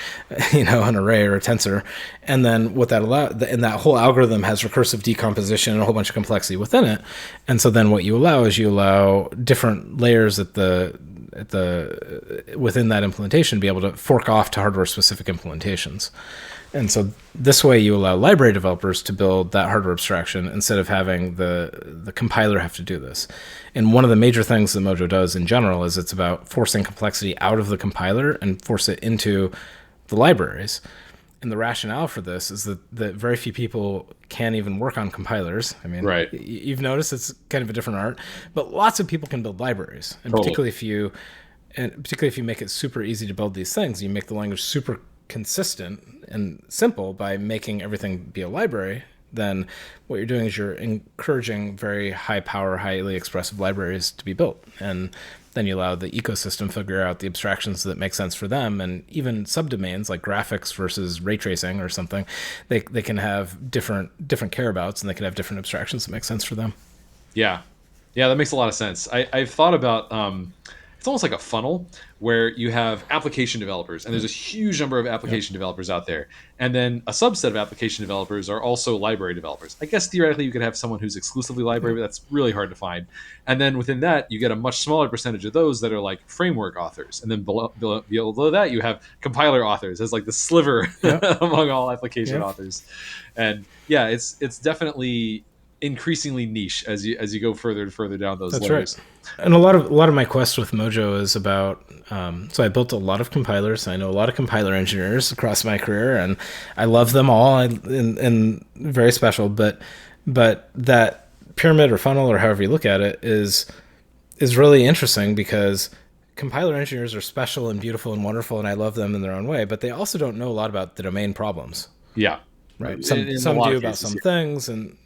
an array or a tensor. And then what that allows, and that whole algorithm has recursive decomposition and a whole bunch of complexity within it. And so then what you allow is different layers within that implementation to be able to fork off to hardware specific implementations. And so this way you allow library developers to build that hardware abstraction instead of having the compiler have to do this. And one of the major things that Mojo does in general is it's about forcing complexity out of the compiler and force it into the libraries. And the rationale for this is that very few people can even work on compilers. I mean, right. You've noticed it's kind of a different art, but lots of people can build libraries. And particularly if you make it super easy to build these things, you make the language super consistent and simple by making everything be a library, then what you're doing is you're encouraging very high power, highly expressive libraries to be built. And then you allow the ecosystem to figure out the abstractions that make sense for them. And even subdomains like graphics versus ray tracing or something, they can have different careabouts, and they can have different abstractions that make sense for them. Yeah, that makes a lot of sense. I've thought about it's almost like a funnel where you have application developers, and there's a huge number of application developers out there. And then a subset of application developers are also library developers. I guess theoretically you could have someone who's exclusively library, but that's really hard to find. And then within that, you get a much smaller percentage of those that are like framework authors. And then below that, you have compiler authors as like the sliver among all application authors. And yeah, it's definitely increasingly niche as you go further and further down those layers. Right. And a lot of my quest with Mojo is about so I built a lot of compilers. I know a lot of compiler engineers across my career, and I love them all and very special, but that pyramid or funnel or however you look at it is really interesting, because compiler engineers are special and beautiful and wonderful, and I love them in their own way, but they also don't know a lot about the domain problems. Yeah. Right. Some do about some things, and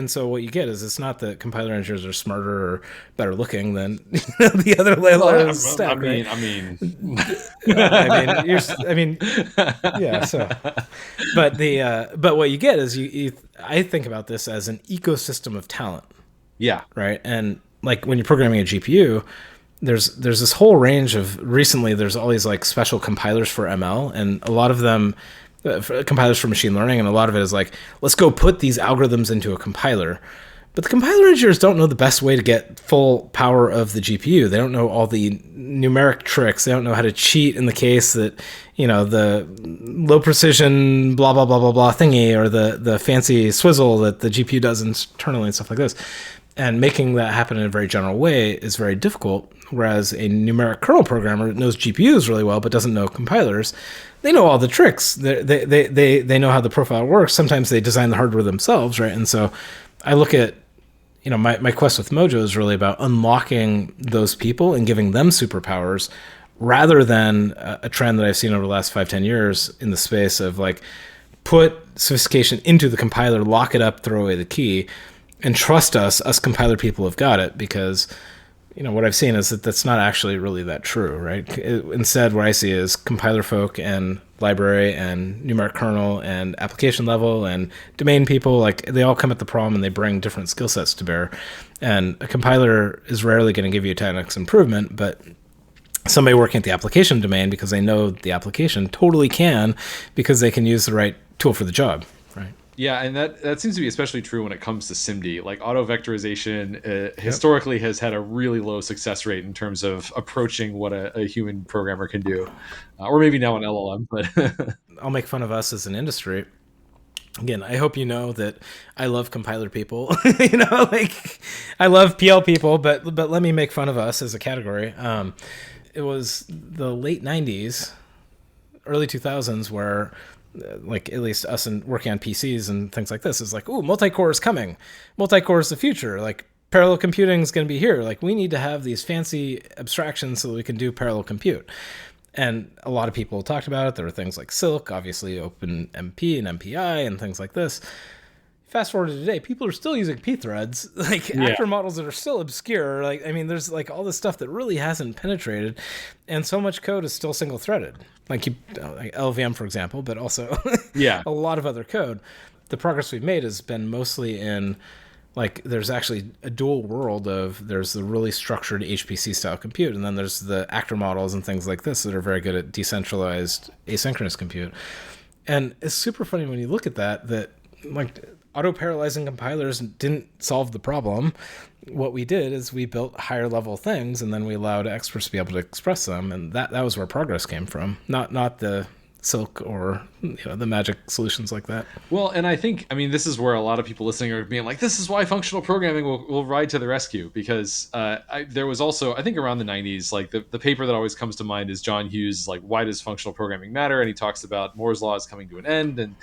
so what you get is, it's not that compiler engineers are smarter or better looking than the other layers of stack. Yeah. So, but what you get is I think about this as an ecosystem of talent. Yeah. Right. And like when you're programming a GPU, there's this whole range of, recently there's all these like special compilers for ML, and a lot of them. Compilers for machine learning, and a lot of it is like, let's go put these algorithms into a compiler. But the compiler engineers don't know the best way to get full power of the GPU. They don't know all the numeric tricks. They don't know how to cheat in the case that, the low precision blah, blah, blah, blah, blah thingy, or the fancy swizzle that the GPU does internally and stuff like this. And making that happen in a very general way is very difficult. Whereas a numeric kernel programmer that knows GPUs really well but doesn't know compilers, they know all the tricks. They know how the profile works. Sometimes they design the hardware themselves, right? And so I look at, my quest with Mojo is really about unlocking those people and giving them superpowers, rather than a trend that I've seen over the last 5-10 years in the space of like, put sophistication into the compiler, lock it up, throw away the key, and trust us compiler people have got it, because what I've seen is that that's not actually really that true, right? Instead, what I see is compiler folk and library and numeric kernel and application level and domain people, like they all come at the problem and they bring different skill sets to bear. And a compiler is rarely going to give you a 10x improvement, but somebody working at the application domain, because they know the application, totally can, because they can use the right tool for the job. right? Yeah, and that seems to be especially true when it comes to SIMD. Like auto vectorization Yep. historically has had a really low success rate in terms of approaching what a human programmer can do, or maybe now an LLM. But I'll make fun of us as an industry. Again, I hope you know that I love compiler people. Like I love PL people, but let me make fun of us as a category. It was the late '90s, early 2000s where like at least us and working on PCs and things like this is like, ooh, multi-core is coming. Multi-core is the future. Like parallel computing is going to be here. Like we need to have these fancy abstractions so that we can do parallel compute. And a lot of people talked about it. There were things like Silk, obviously OpenMP and MPI and things like this. Fast forward to today, people are still using p-threads, like yeah, actor models that are still obscure. Like, I mean, there's like all this stuff that really hasn't penetrated, and so much code is still single-threaded. Like LLVM, for example, but also yeah, a lot of other code. The progress we've made has been mostly in like there's actually a dual world of there's the really structured HPC style compute, and then there's the actor models and things like this that are very good at decentralized asynchronous compute. And it's super funny when you look at that like auto-parallelizing compilers didn't solve the problem. What we did is we built higher level things, and then we allowed experts to be able to express them, and that was where progress came from, not the Silk or the magic solutions like that. Well, and I mean, this is where a lot of people listening are being like, this is why functional programming will ride to the rescue. Because there was also, I think around the 90s, like the paper that always comes to mind is John Hughes, like, why does functional programming matter? And he talks about Moore's law is coming to an end and,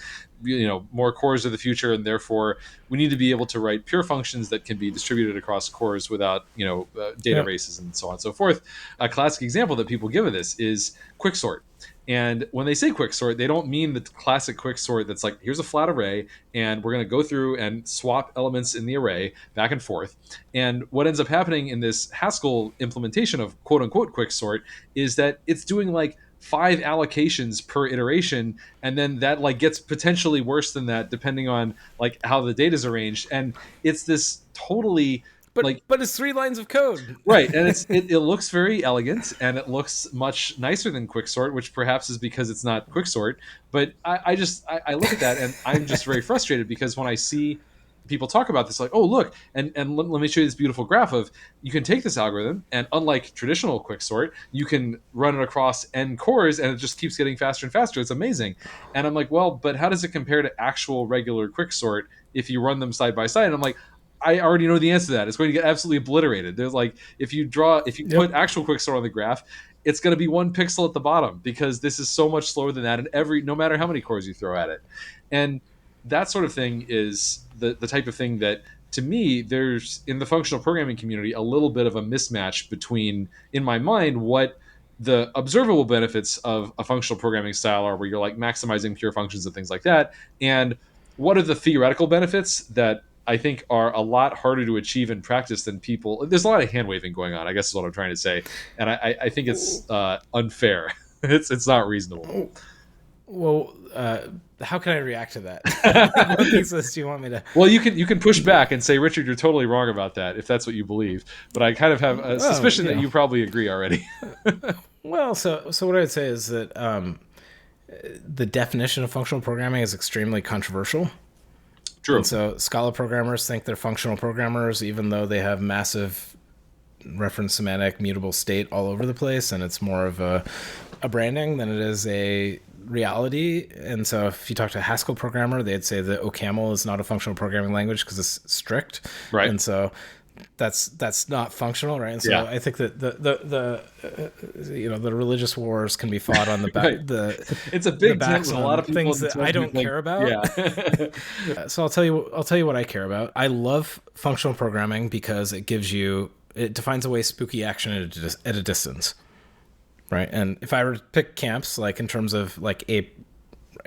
more cores are the future. And therefore, we need to be able to write pure functions that can be distributed across cores without, data races and so on and so forth. A classic example that people give of this is quicksort. And when they say quicksort, they don't mean the classic quicksort that's like, here's a flat array, and we're going to go through and swap elements in the array back and forth. And what ends up happening in this Haskell implementation of quote unquote quicksort is that it's doing like 5 allocations per iteration, and then that like gets potentially worse than that depending on like how the data is arranged. And it's this totally like But it's 3 lines of code. right, and it looks very elegant, and it looks much nicer than quicksort, which perhaps is because it's not quicksort. But I look at that and I'm just very frustrated because when I see people talk about this, like, oh look, and let me show you this beautiful graph of you can take this algorithm, and unlike traditional quicksort, you can run it across n cores, and it just keeps getting faster and faster. It's amazing, and I'm like, well, but how does it compare to actual regular quicksort if you run them side by side? And I'm like, I already know the answer to that. It's going to get absolutely obliterated. There's like, if you put actual quicksort on the graph, it's going to be 1 pixel at the bottom because this is so much slower than that. And no matter how many cores you throw at it, and that sort of thing is the type of thing that, to me, there's in the functional programming community a little bit of a mismatch between, in my mind, what the observable benefits of a functional programming style are, where you're like maximizing pure functions and things like that, and what are the theoretical benefits that I think are a lot harder to achieve in practice than people. There's a lot of hand waving going on, I guess is what I'm trying to say, and I think it's unfair. It's not reasonable. Well, how can I react to that? What thesis do you want me to? Well, you can push back and say, Richard, you're totally wrong about that if that's what you believe. But I kind of have a suspicion that you probably agree already. Well, so what I would say is that the definition of functional programming is extremely controversial. True. And so Scala programmers think they're functional programmers, even though they have massive reference semantic mutable state all over the place, and it's more of a branding than it is a reality. And so if you talk to a Haskell programmer, they'd say that OCaml is not a functional programming language because it's strict. Right. And so that's not functional, right? And so I think that the religious wars can be fought on the back. Right. It's a big tent with a lot of people things that I don't care about. Yeah. So I'll tell you what I care about. I love functional programming because it defines away spooky action at a distance, right? And if I were to pick camps, like in terms of like a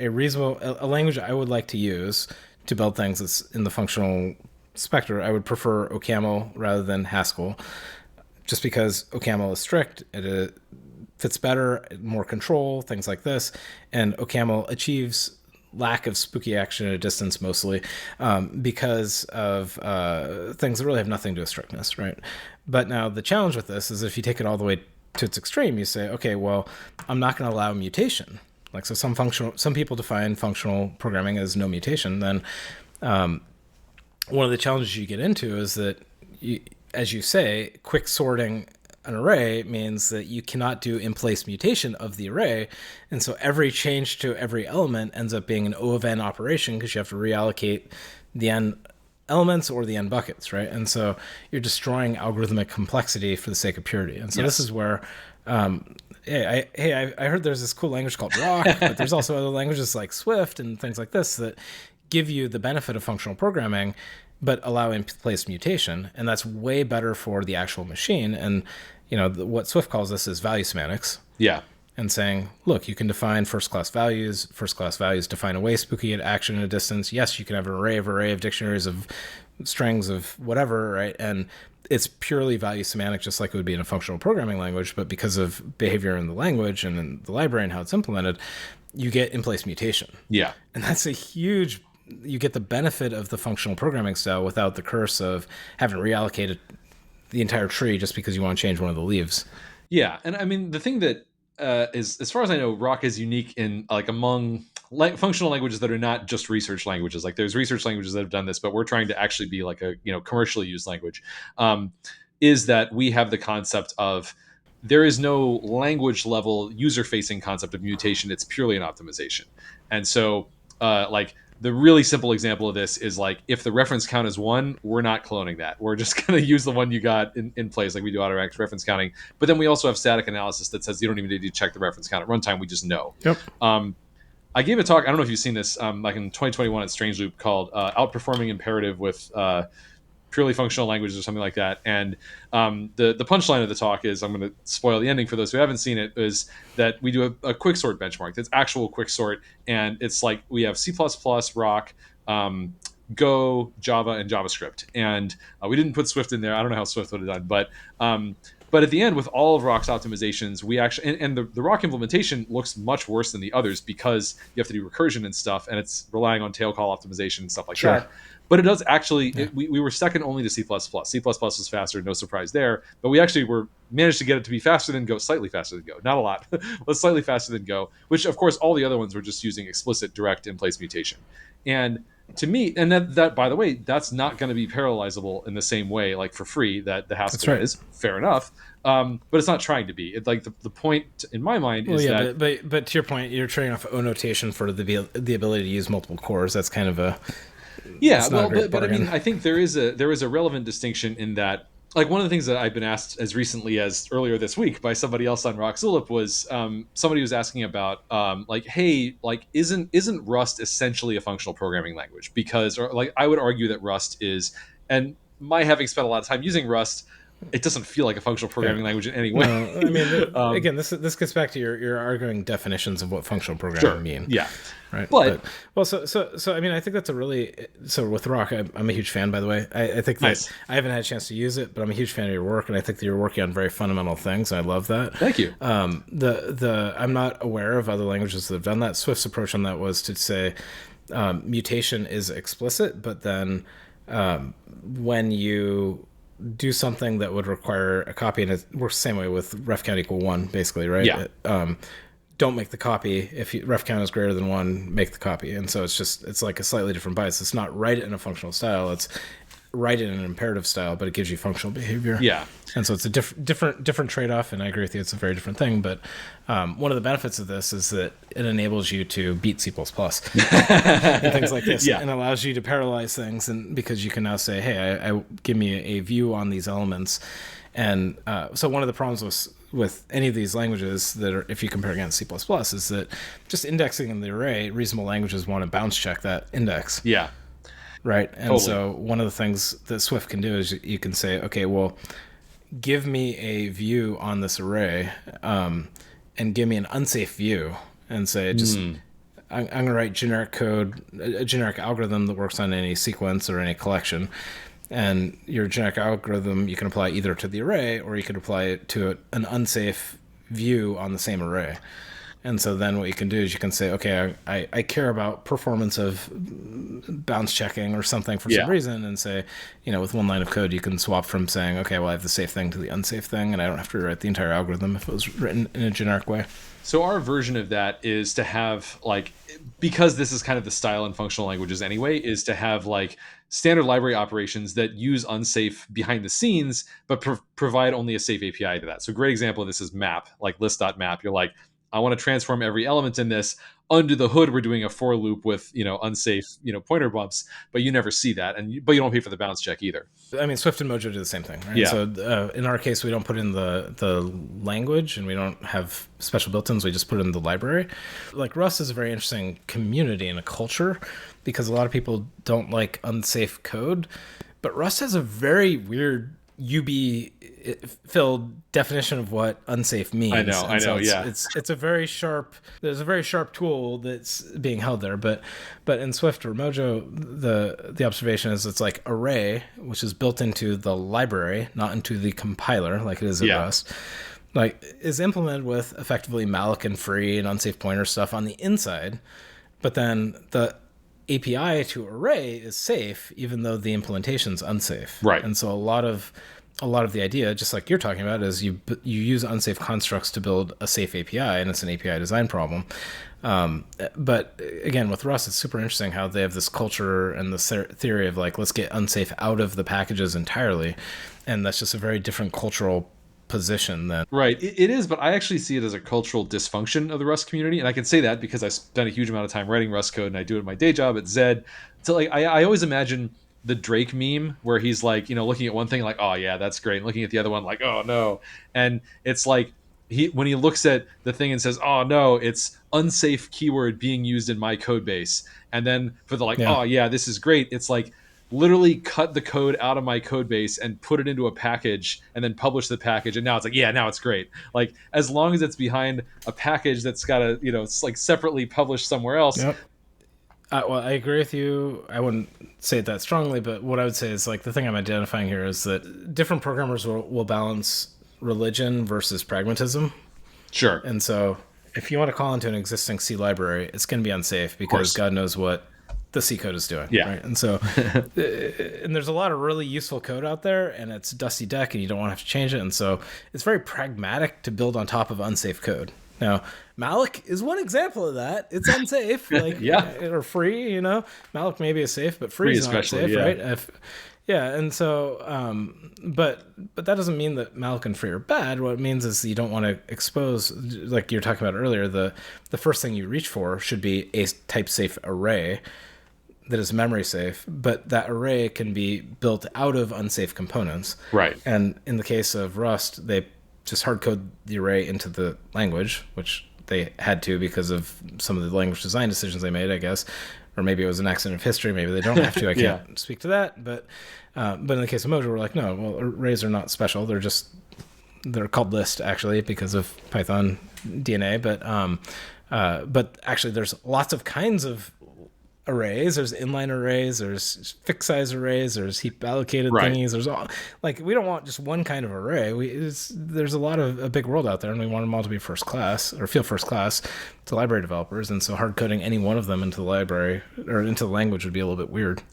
reasonable a language I would like to use to build things that's in the functional spectrum, I would prefer OCaml rather than Haskell, just because OCaml is strict. It fits better, more control, things like this, and OCaml achieves lack of spooky action at a distance mostly because of things that really have nothing to do with strictness, right? But now the challenge with this is if you take it all the way to its extreme, you say, okay, well, I'm not going to allow mutation. Like, so some people define functional programming as no mutation. Then one of the challenges you get into is that, as you say, quick sorting an array means that you cannot do in-place mutation of the array. And so every change to every element ends up being an O of n operation, because you have to reallocate the n elements or the n buckets, right? And so you're destroying algorithmic complexity for the sake of purity. And so this is where, I heard there's this cool language called Rock, but there's also other languages like Swift and things like this that give you the benefit of functional programming, but allow in-place mutation, and that's way better for the actual machine. And what Swift calls this is value semantics. Yeah. And saying, look, you can define first-class values. First-class values define away spooky at action and a distance. Yes, you can have an array of dictionaries of strings of whatever, right? And it's purely value semantic, just like it would be in a functional programming language. But because of behavior in the language and in the library and how it's implemented, you get in-place mutation. Yeah. And that's a huge... You get the benefit of the functional programming style without the curse of having reallocated the entire tree just because you want to change one of the leaves. Yeah. And I mean, the thing that is, as far as I know, Rock is unique in like among functional languages that are not just research languages. Like there's research languages that have done this, but we're trying to actually be like a commercially used language. Is that we have the concept of there is no language level user facing concept of mutation. It's purely an optimization. And so like the really simple example of this is like, if the reference count is 1, we're not cloning that. We're just going to use the one you got in place, like we do automatic reference counting. But then we also have static analysis that says you don't even need to check the reference count at runtime. We just know. Yep. I gave a talk, I don't know if you've seen this, like in 2021 at Strange Loop, called Outperforming Imperative with Purely Functional Languages or something like that. And the punchline of the talk is, I'm going to spoil the ending for those who haven't seen it, is that we do a quick sort benchmark. It's actual quick sort. And it's like we have C++, Rock, Go, Java, and JavaScript. And we didn't put Swift in there. I don't know how Swift would have done. But at the end, with all of Rock's optimizations, we actually, and the Rock implementation looks much worse than the others because you have to do recursion and stuff, and it's relying on tail call optimization and stuff like that. But it does actually, we were second only to C++. C++ was faster, no surprise there. But we actually managed to get it to be faster than Go, slightly faster than Go. Not a lot, but slightly faster than Go, which of course all the other ones were just using explicit direct in-place mutation. And to me, and that by the way, that's not going to be parallelizable in the same way, like for free, that the Haskell is. Fair enough. But it's not trying to be. It's like the point in my mind is that. But to your point, you're trading off O notation for the ability to use multiple cores. That's kind of a. Yeah, well, but I mean, I think there is a relevant distinction in that. Like one of the things that I've been asked as recently as earlier this week by somebody else on Rock Zulip was somebody was asking about like, hey, like isn't Rust essentially a functional programming language? Because, or like, I would argue that Rust is, and my having spent a lot of time using Rust, it doesn't feel like a functional programming language in any way. No, I mean, again, this gets back to your arguing definitions of what functional programming mean. Yeah. Right. But well, so I mean, I think that's so with Rock, I'm a huge fan, by the way. I think that I haven't had a chance to use it, but I'm a huge fan of your work, and I think that you're working on very fundamental things, and I love that. Thank you. I'm not aware of other languages that have done that. Swift's approach on that was to say mutation is explicit, but then when you do something that would require a copy, and it works the same way with ref count equal 1, basically, right? Yeah. Don't make the copy. If ref count is greater than 1, make the copy. And so it's like a slightly different bias. It's not write it in a functional style. It's write it in an imperative style, but it gives you functional behavior. Yeah. And so it's a different trade-off, and I agree with you. It's a very different thing. But one of the benefits of this is that it enables you to beat C++ and things like this, and allows you to parallelize things, and because you can now say, hey, I give me a view on these elements. And so one of the problems with any of these languages that are, if you compare against C++, is that just indexing in the array, reasonable languages want to bounce check that index. Yeah. Right. And so one of the things that Swift can do is you can say, okay, well, give me a view on this array and give me an unsafe view, and say, I'm going to write generic code, a generic algorithm that works on any sequence or any collection. And your generic algorithm, you can apply either to the array, or you can apply it to an unsafe view on the same array. And so then what you can do is you can say, okay, I care about performance of bounce checking or something for some reason, and say, with one line of code, you can swap from saying, okay, well, I have the safe thing to the unsafe thing, and I don't have to rewrite the entire algorithm if it was written in a generic way. So our version of that is to have because this is kind of the style in functional languages anyway, is to have standard library operations that use unsafe behind the scenes, but provide only a safe API to that. So a great example of this is map, like list.map. You're like, I want to transform every element in this. Under the hood, we're doing a for loop with unsafe pointer bumps, but you never see that, but you don't pay for the bounce check either. I mean, Swift and Mojo do the same thing, right? Yeah. So in our case, we don't put in the language, and we don't have special built-ins. We just put it in the library. Like Rust is a very interesting community and a culture because a lot of people don't like unsafe code, but Rust has a very weird UB filled definition of what unsafe means. I know. It's a very sharp. There's a very sharp tool that's being held there, but in Swift or Mojo, the observation is it's like array, which is built into the library, not into the compiler, like it is in Rust. Is implemented with effectively malloc and free and unsafe pointer stuff on the inside, but then the API to array is safe, even though the implementation's unsafe. Right. And so a lot of the idea, just like you're talking about, is you use unsafe constructs to build a safe API, and it's an API design problem. But again, with Rust, it's super interesting how they have this culture and this theory of let's get unsafe out of the packages entirely, and that's just a very different cultural position then. Right. It is, but I actually see it as a cultural dysfunction of the Rust community. And I can say that because I spent a huge amount of time writing Rust code, and I do it in my day job at Zed. So I always imagine the Drake meme where he's looking at one thing oh yeah, that's great, and looking at the other one oh no. And it's when he looks at the thing and says, oh no, it's unsafe keyword being used in my code base. And then for the oh yeah, this is great, it's literally cut the code out of my code base and put it into a package and then publish the package, and now it's now it's great. As long as it's behind a package that's got a it's separately published somewhere else. Yep. Well, I agree with you. I wouldn't say it that strongly, but what I would say is the thing I'm identifying here is that different programmers will balance religion versus pragmatism. Sure. And so if you want to call into an existing C library, it's going to be unsafe because God knows what the C code is doing. Yeah. Right? And so, and there's a lot of really useful code out there, and it's dusty deck, and you don't want to have to change it. And so it's very pragmatic to build on top of unsafe code. Now, malloc is one example of that. It's unsafe, or free. Malloc maybe is safe, but free is not safe, right? And so, but that doesn't mean that malloc and free are bad. What it means is you don't want to expose, like you were talking about earlier, the first thing you reach for should be a type safe array that is memory safe, but that array can be built out of unsafe components. Right. And in the case of Rust, they just hard code the array into the language, which they had to because of some of the language design decisions they made, I guess. Or maybe it was an accident of history. Maybe they don't have to. I can't speak to that. But in the case of Mojo, we're no, well, arrays are not special. They're called list, actually, because of Python DNA. But actually, there's lots of kinds of arrays. There's inline arrays, there's fixed size arrays, there's heap allocated thingies. There's all we don't want just one kind of array. There's a big world out there, and we want them all to be first class or feel first class to library developers. And so hard coding any one of them into the library or into the language would be a little bit weird.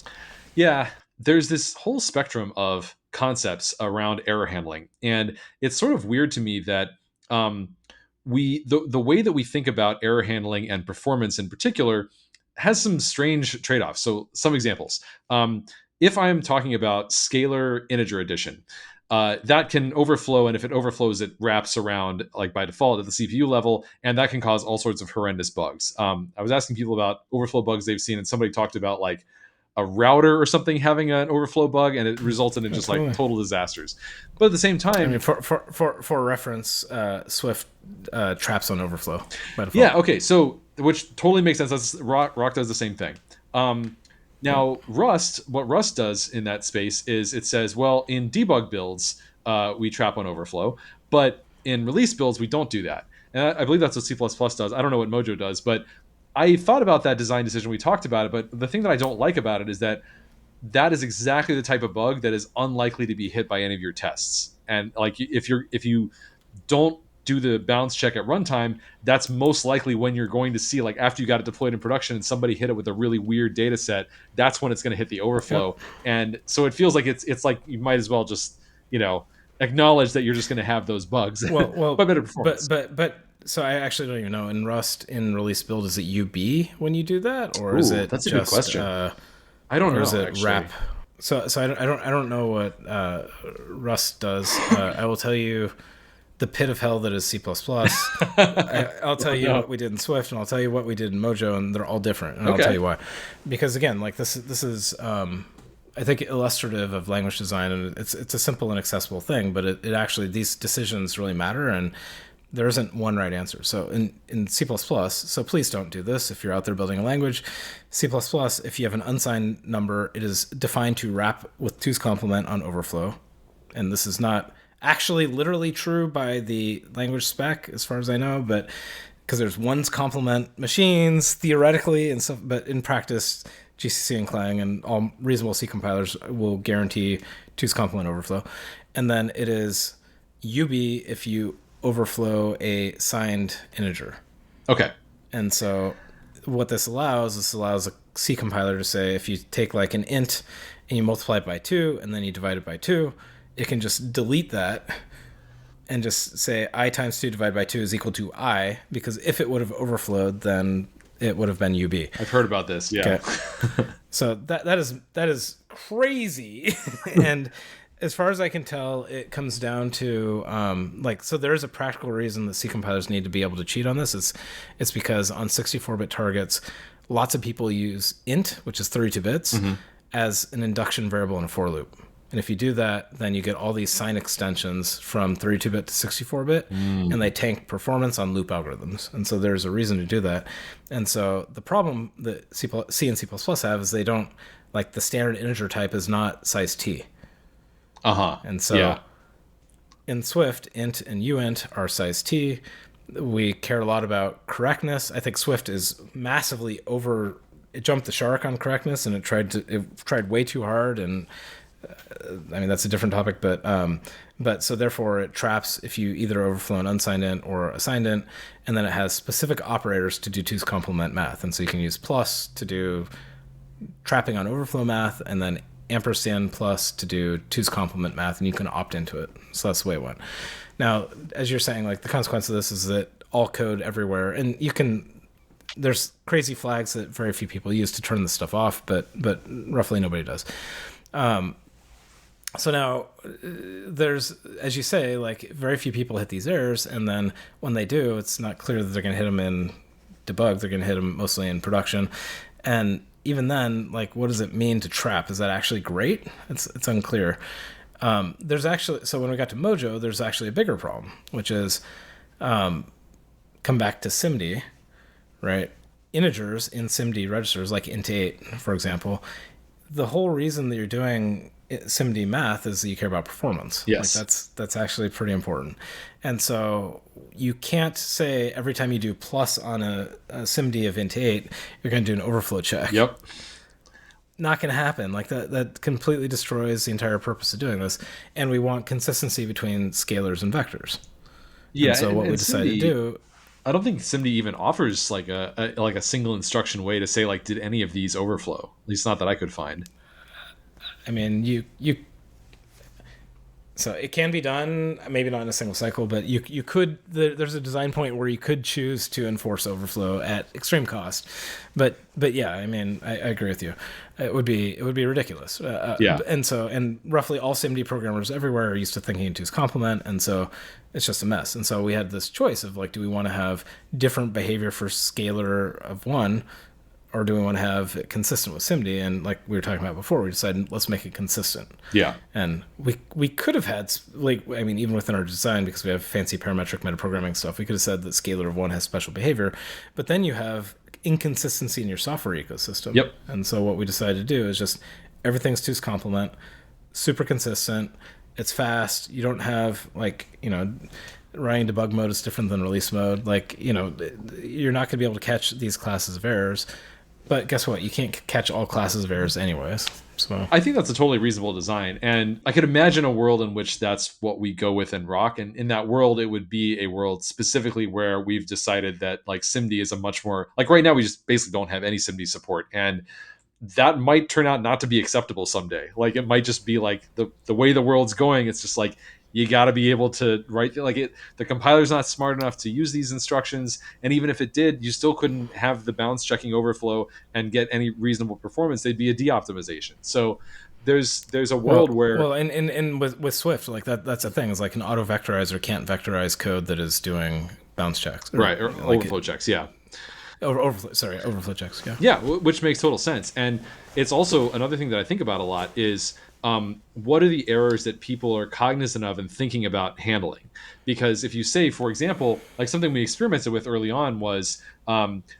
Yeah, there's this whole spectrum of concepts around error handling, and it's sort of weird to me that the way that we think about error handling and performance in particular has some strange trade-offs. So some examples. If I'm talking about scalar integer addition, that can overflow, and if it overflows, it wraps around by default at the CPU level, and that can cause all sorts of horrendous bugs. I was asking people about overflow bugs they've seen, and somebody talked about a router or something having an overflow bug, and it resulted in just total disasters. But at the same time, I mean, for reference, Swift traps on overflow by default. Yeah. Okay. So, which totally makes sense. That's, Rock does the same thing. Now, Rust, what Rust does in that space is it says, well, in debug builds, we trap on overflow, but in release builds, we don't do that. And I believe that's what C++ does. I don't know what Mojo does, but I thought about that design decision. We talked about it, but the thing that I don't like about it is that is exactly the type of bug that is unlikely to be hit by any of your tests. And if you don't do the balance check at runtime, that's most likely when you're going to see, like, after you got it deployed in production and somebody hit it with a really weird data set, that's when it's going to hit the overflow. Yep. And so it feels like it's like you might as well just, acknowledge that you're just going to have those bugs. Well, but better performance. But so I actually don't even know. In Rust, in release build, is it UB when you do that, or is it that's a just, good question. I don't know. Or is it actually. wrap? So I don't know what Rust does. I will tell you the pit of hell that is C++. I'll tell you what we did in Swift, and I'll tell you what we did in Mojo, and they're all different, and I'll tell you why. Because again, like this is I think illustrative of language design, and it's a simple and accessible thing, but it actually, these decisions really matter, and there isn't one right answer. So in C++, so please don't do this if you're out there building a language. C++, if you have an unsigned number, it is defined to wrap with 2's complement on overflow. And this is not actually literally true by the language spec, as far as I know, but because there's 1's complement machines theoretically and stuff, but in practice, GCC and Clang and all reasonable C compilers will guarantee 2's complement overflow. And then it is UB if you overflow a signed integer. Okay. And so what this allows a C compiler to say, if you take like an int and you multiply it by 2 and then you divide it by 2, it can just delete that and just say I times 2 divided by 2 is equal to I, because if it would have overflowed, then it would have been UB. I've heard about this. Yeah. Okay. So that is crazy. And as far as I can tell, it comes down to so there is a practical reason that C compilers need to be able to cheat on this. It's because on 64-bit targets, lots of people use int, which is 32 bits, as an induction variable in a for loop. And if you do that, then you get all these sign extensions from 32-bit to 64-bit, and they tank performance on loop algorithms. And so there's a reason to do that. And so the problem that C and C++ have is they don't, like, the standard integer type is not size t. And so in Swift, int and uint are size t. We care a lot about correctness. I think Swift is massively it jumped the shark on correctness, and it tried way too hard, and I mean, that's a different topic, but so therefore it traps if you either overflow an unsigned int or a signed int, and then it has specific operators to do 2's complement math. And so you can use plus to do trapping on overflow math, and then ampersand plus to do 2's complement math, and you can opt into it. So that's the way it went. Now, as you're saying, like, the consequence of this is that all code everywhere, and there's crazy flags that very few people use to turn this stuff off, but roughly nobody does. So now there's, as you say, like, very few people hit these errors, and then when they do, it's not clear that they're going to hit them in debug. They're going to hit them mostly in production. And even then, like, what does it mean to trap? Is that actually great? It's unclear. There's actually, so when we got to Mojo, there's actually a bigger problem, which is come back to SIMD, right? Integers in SIMD registers, like int8, for example, the whole reason that you're doing SIMD math is that you care about performance. Yes. Like, that's actually pretty important. And so you can't say every time you do plus on a SIMD of int8, you're going to do an overflow check. Yep. Not going to happen. Like, that completely destroys the entire purpose of doing this. And we want consistency between scalars and vectors. Yeah. And so what we decided to do, I don't think SIMD even offers like a single instruction way to say, like, did any of these overflow? At least not that I could find. I mean, so it can be done, maybe not in a single cycle, but you could, there's a design point where you could choose to enforce overflow at extreme cost. But yeah, I mean, I agree with you. It would be ridiculous. Yeah. And roughly all SIMD programmers everywhere are used to thinking in 2's complement, and so it's just a mess. And so we had this choice of, like, do we want to have different behavior for scalar of 1, or do we want to have it consistent with SIMD? And like we were talking about before, we decided, let's make it consistent. Yeah. And we could have had, like, I mean, even within our design, because we have fancy parametric metaprogramming stuff, we could have said that scalar of 1 has special behavior, but then you have inconsistency in your software ecosystem. Yep. And so what we decided to do is just everything's 2's complement, super consistent, it's fast, you don't have, like, running debug mode is different than release mode. Like, you're not going to be able to catch these classes of errors. But guess what? You can't catch all classes of errors anyways. So I think that's a totally reasonable design. And I could imagine a world in which that's what we go with in Rock. And in that world, it would be a world specifically where we've decided that like SIMD is a much more, like right now, we just basically don't have any SIMD support. And that might turn out not to be acceptable someday. Like it might just be like the way the world's going. It's just like you got to be able to write like it. The compiler's not smart enough to use these instructions, and even if it did, you still couldn't have the bounds checking overflow and get any reasonable performance. They'd be a de-optimization. So there's a world where and with Swift, like that's a thing. It's like an auto vectorizer can't vectorize code that is doing bounds checks, right? Or like overflow checks, yeah. Overflow checks. Yeah, which makes total sense. And it's also another thing that I think about a lot is what are the errors that people are cognizant of and thinking about handling? Because if you say, for example, like something we experimented with early on was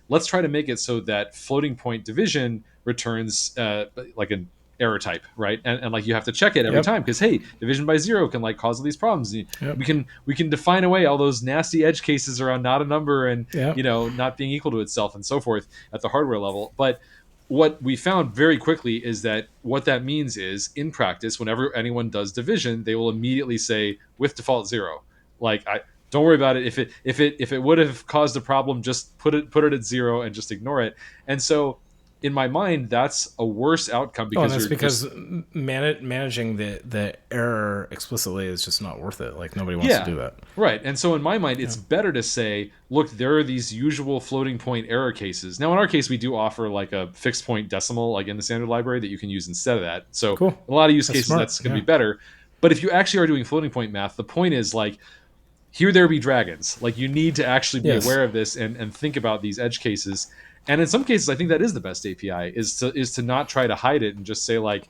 let's try to make it so that floating point division returns like an error type, right? And like you have to check it every time because hey, division by 0 can like cause all these problems. We can define away all those nasty edge cases around not a number and not being equal to itself and so forth at the hardware level. But what we found very quickly is that what that means is in practice, whenever anyone does division, they will immediately say with default 0. Like don't worry about it. If it would have caused a problem, just put it at 0 and just ignore it. And so in my mind, that's a worse outcome because managing the error explicitly is just not worth it. Like nobody wants to do that. Right. And so in my mind, it's better to say, look, there are these usual floating point error cases. Now, in our case, we do offer like a fixed point decimal, like in the standard library that you can use instead of that. So in a lot of use cases, that's going to be better. But if you actually are doing floating point math, the point is like, here there be dragons. Like you need to actually be aware of this and think about these edge cases. And in some cases, I think that is the best API is to not try to hide it and just say like,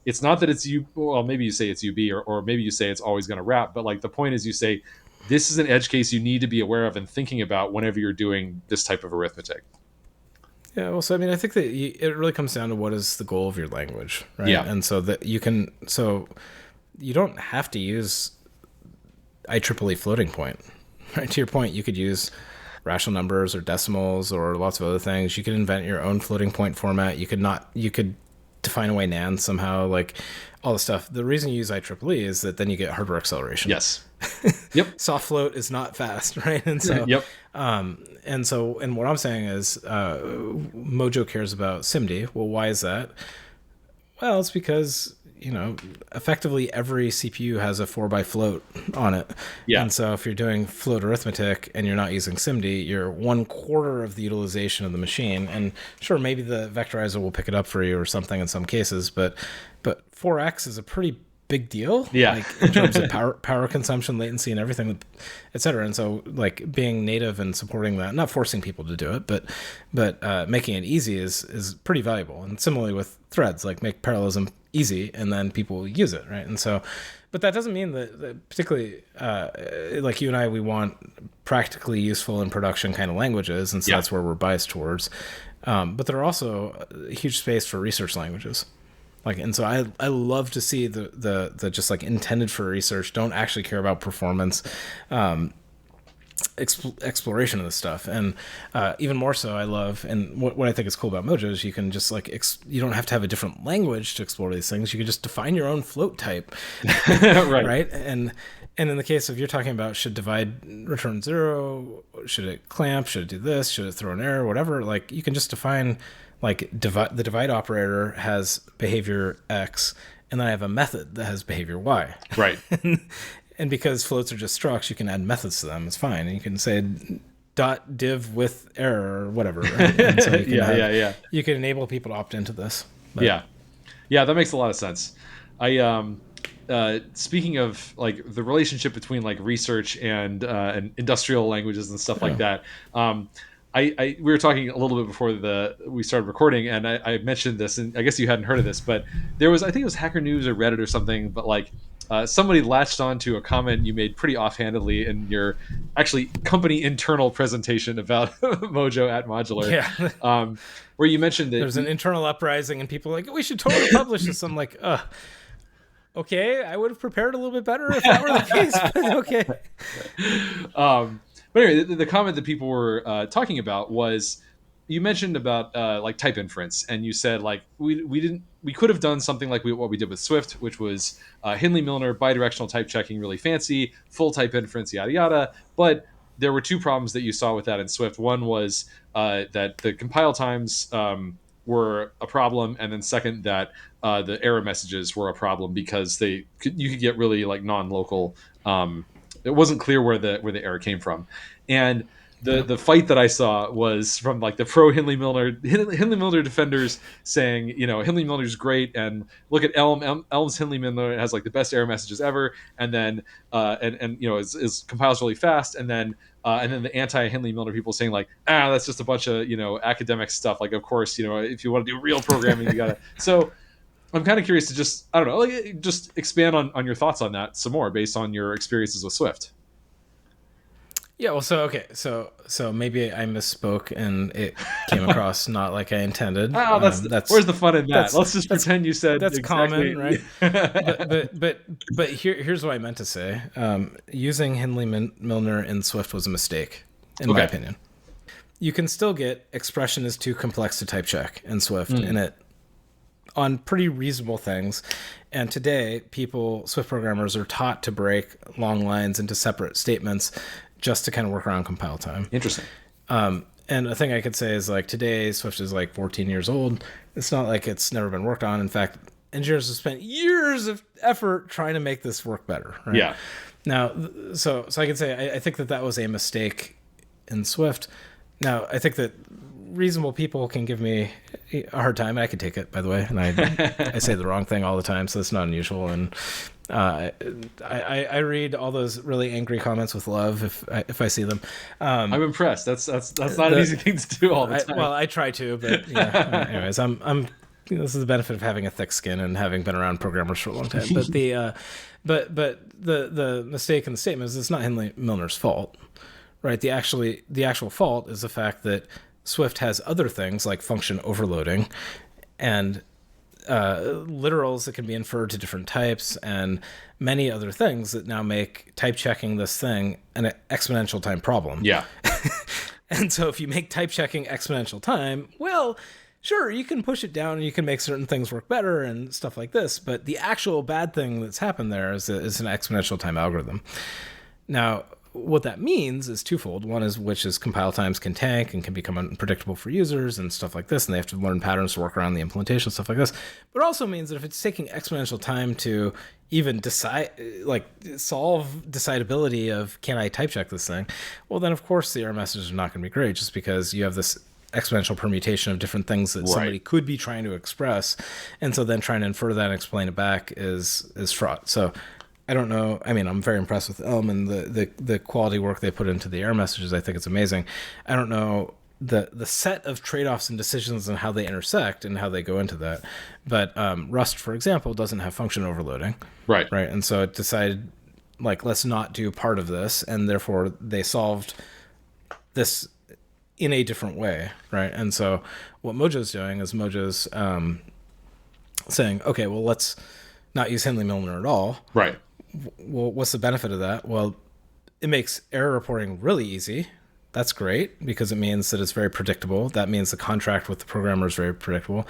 it's not that it's you. Well, maybe you say it's UB or maybe you say it's always going to wrap. But like the point is you say, this is an edge case you need to be aware of and thinking about whenever you're doing this type of arithmetic. Yeah. Well, so I mean, I think that it really comes down to what is the goal of your language, right? Yeah. And so that you don't have to use IEEE floating point, right? To your point, you could use rational numbers or decimals or lots of other things. You could invent your own floating point format. You could define away NAND somehow, like all the stuff. The reason you use IEEE is that then you get hardware acceleration. Yes. Yep. Soft float is not fast, right? And so, and what I'm saying is Mojo cares about SIMD. Well, why is that? Well, it's because effectively every CPU has a 4 by float on it. Yeah. And so if you're doing float arithmetic and you're not using SIMD, you're 1/4 of the utilization of the machine. And sure, maybe the vectorizer will pick it up for you or something in some cases, but 4x is a pretty big deal. Yeah. Like in terms of power consumption, latency, and everything, et cetera. And so like being native and supporting that, not forcing people to do it, but making it easy is pretty valuable. And similarly with threads, like make parallelism easy and then people use it, right? And so, but that doesn't mean that particularly like you and I, we want practically useful in production kind of languages, and so that's where we're biased towards. But there are also a huge space for research languages. Like, and so I love to see the just like intended for research, don't actually care about performance, exploration of this stuff. And even more so, I love, and what I think is cool about Mojo is you can just like, you don't have to have a different language to explore these things. You can just define your own float type. Right. And in the case of you're talking about should divide return 0, should it clamp, should it do this, should it throw an error, whatever, like you can just define like the divide operator has behavior X, and then I have a method that has behavior Y. Right. And because floats are just structs, you can add methods to them. It's fine. And you can say dot div with error or whatever. Right? And so you can you can enable people to opt into this. But. Yeah, that makes a lot of sense. Speaking of like the relationship between like research and industrial languages and stuff like that. We were talking a little bit before we started recording, and I mentioned this, and I guess you hadn't heard of this, but there was, I think it was Hacker News or Reddit or something, but like somebody latched on to a comment you made pretty offhandedly in your actually company internal presentation about Mojo at Modular, where you mentioned that there's an internal uprising and people are like, we should totally publish this. I'm like, okay, I would have prepared a little bit better if that were the case, but okay. But anyway, the comment that people were talking about was you mentioned about like type inference, and you said like we could have done something like what we did with Swift, which was Hindley Milner bidirectional type checking, really fancy, full type inference, yada yada. But there were two problems that you saw with that in Swift. One was that the compile times were a problem, and then second that the error messages were a problem because you could get really like non-local. It wasn't clear where the error came from, and the fight that I saw was from like the pro Hindley Milner defenders saying, Hindley Milner's great, and look at Elm's Hindley Milner has like the best error messages ever, and then is compiles really fast, and then the anti Hindley Milner people saying like, that's just a bunch of academic stuff. Like, of course, if you want to do real programming, you gotta. So I'm kind of curious to just, I don't know, like, just expand on your thoughts on that some more based on your experiences with Swift. Yeah, well, so maybe I misspoke and it came across not like I intended. That's where's the fun in that? Let's just pretend you said that's exactly. Common, right? but here's what I meant to say. Using Hindley Milner in Swift was a mistake, in my opinion. You can still get expression is too complex to type check in Swift, and it on pretty reasonable things. And today, Swift programmers are taught to break long lines into separate statements just to kind of work around compile time. Interesting. And a thing I could say is like today, Swift is like 14 years old. It's not like it's never been worked on. In fact, engineers have spent years of effort trying to make this work better. Right? Yeah. Now, so I can say I think that was a mistake in Swift. Now, I think that reasonable people can give me a hard time. I can take it, by the way, and I say the wrong thing all the time, so it's not unusual. And I read all those really angry comments with love if I see them. I'm impressed. That's not an easy thing to do all the time. Well, I try to, but yeah. Anyways, I'm this is the benefit of having a thick skin and having been around programmers for a long time. But the mistake in the statement is it's not Hindley Milner's fault, right? The actual fault is the fact that Swift has other things like function overloading and literals that can be inferred to different types and many other things that now make type checking this thing an exponential time problem. Yeah. And so if you make type checking exponential time, well, sure, you can push it down and you can make certain things work better and stuff like this, but the actual bad thing that's happened there is an exponential time algorithm. Now, what that means is twofold. One is which is compile times can tank and can become unpredictable for users and stuff like this, and they have to learn patterns to work around the implementation, stuff like this. But it also means that if it's taking exponential time to even solve decidability of can I type check this thing, well then of course the error messages are not going to be great just because you have this exponential permutation of different things that somebody could be trying to express, and so then trying to infer that and explain it back is fraught. So I don't know. I mean, I'm very impressed with Elm and the quality work they put into the error messages. I think it's amazing. I don't know the set of trade-offs and decisions and how they intersect and how they go into that. But Rust, for example, doesn't have function overloading. Right. Right. And so it decided, like, let's not do part of this. And therefore, they solved this in a different way. Right. And so what Mojo's doing is Mojo's saying, okay, well, let's not use Hindley Milner at all. Right. Well, what's the benefit of that? Well, it makes error reporting really easy. That's great because it means that it's very predictable. That means the contract with the programmer is very predictable.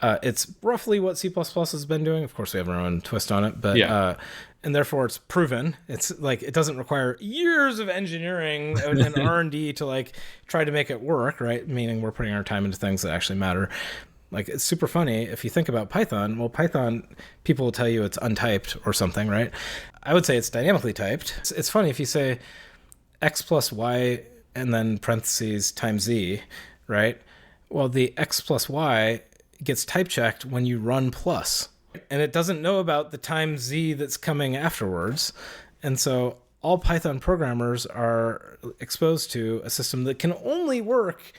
It's roughly what C++ has been doing. Of course, we have our own twist on it, but and therefore it's proven. It's like it doesn't require years of engineering and R&D to like try to make it work, right? Meaning we're putting our time into things that actually matter. Like, it's super funny if you think about Python. Well, Python, people will tell you it's untyped or something, right? I would say it's dynamically typed. It's funny if you say x plus y and then parentheses times z, right? Well, the x plus y gets type checked when you run plus, and it doesn't know about the times z that's coming afterwards. And so all Python programmers are exposed to a system that can only work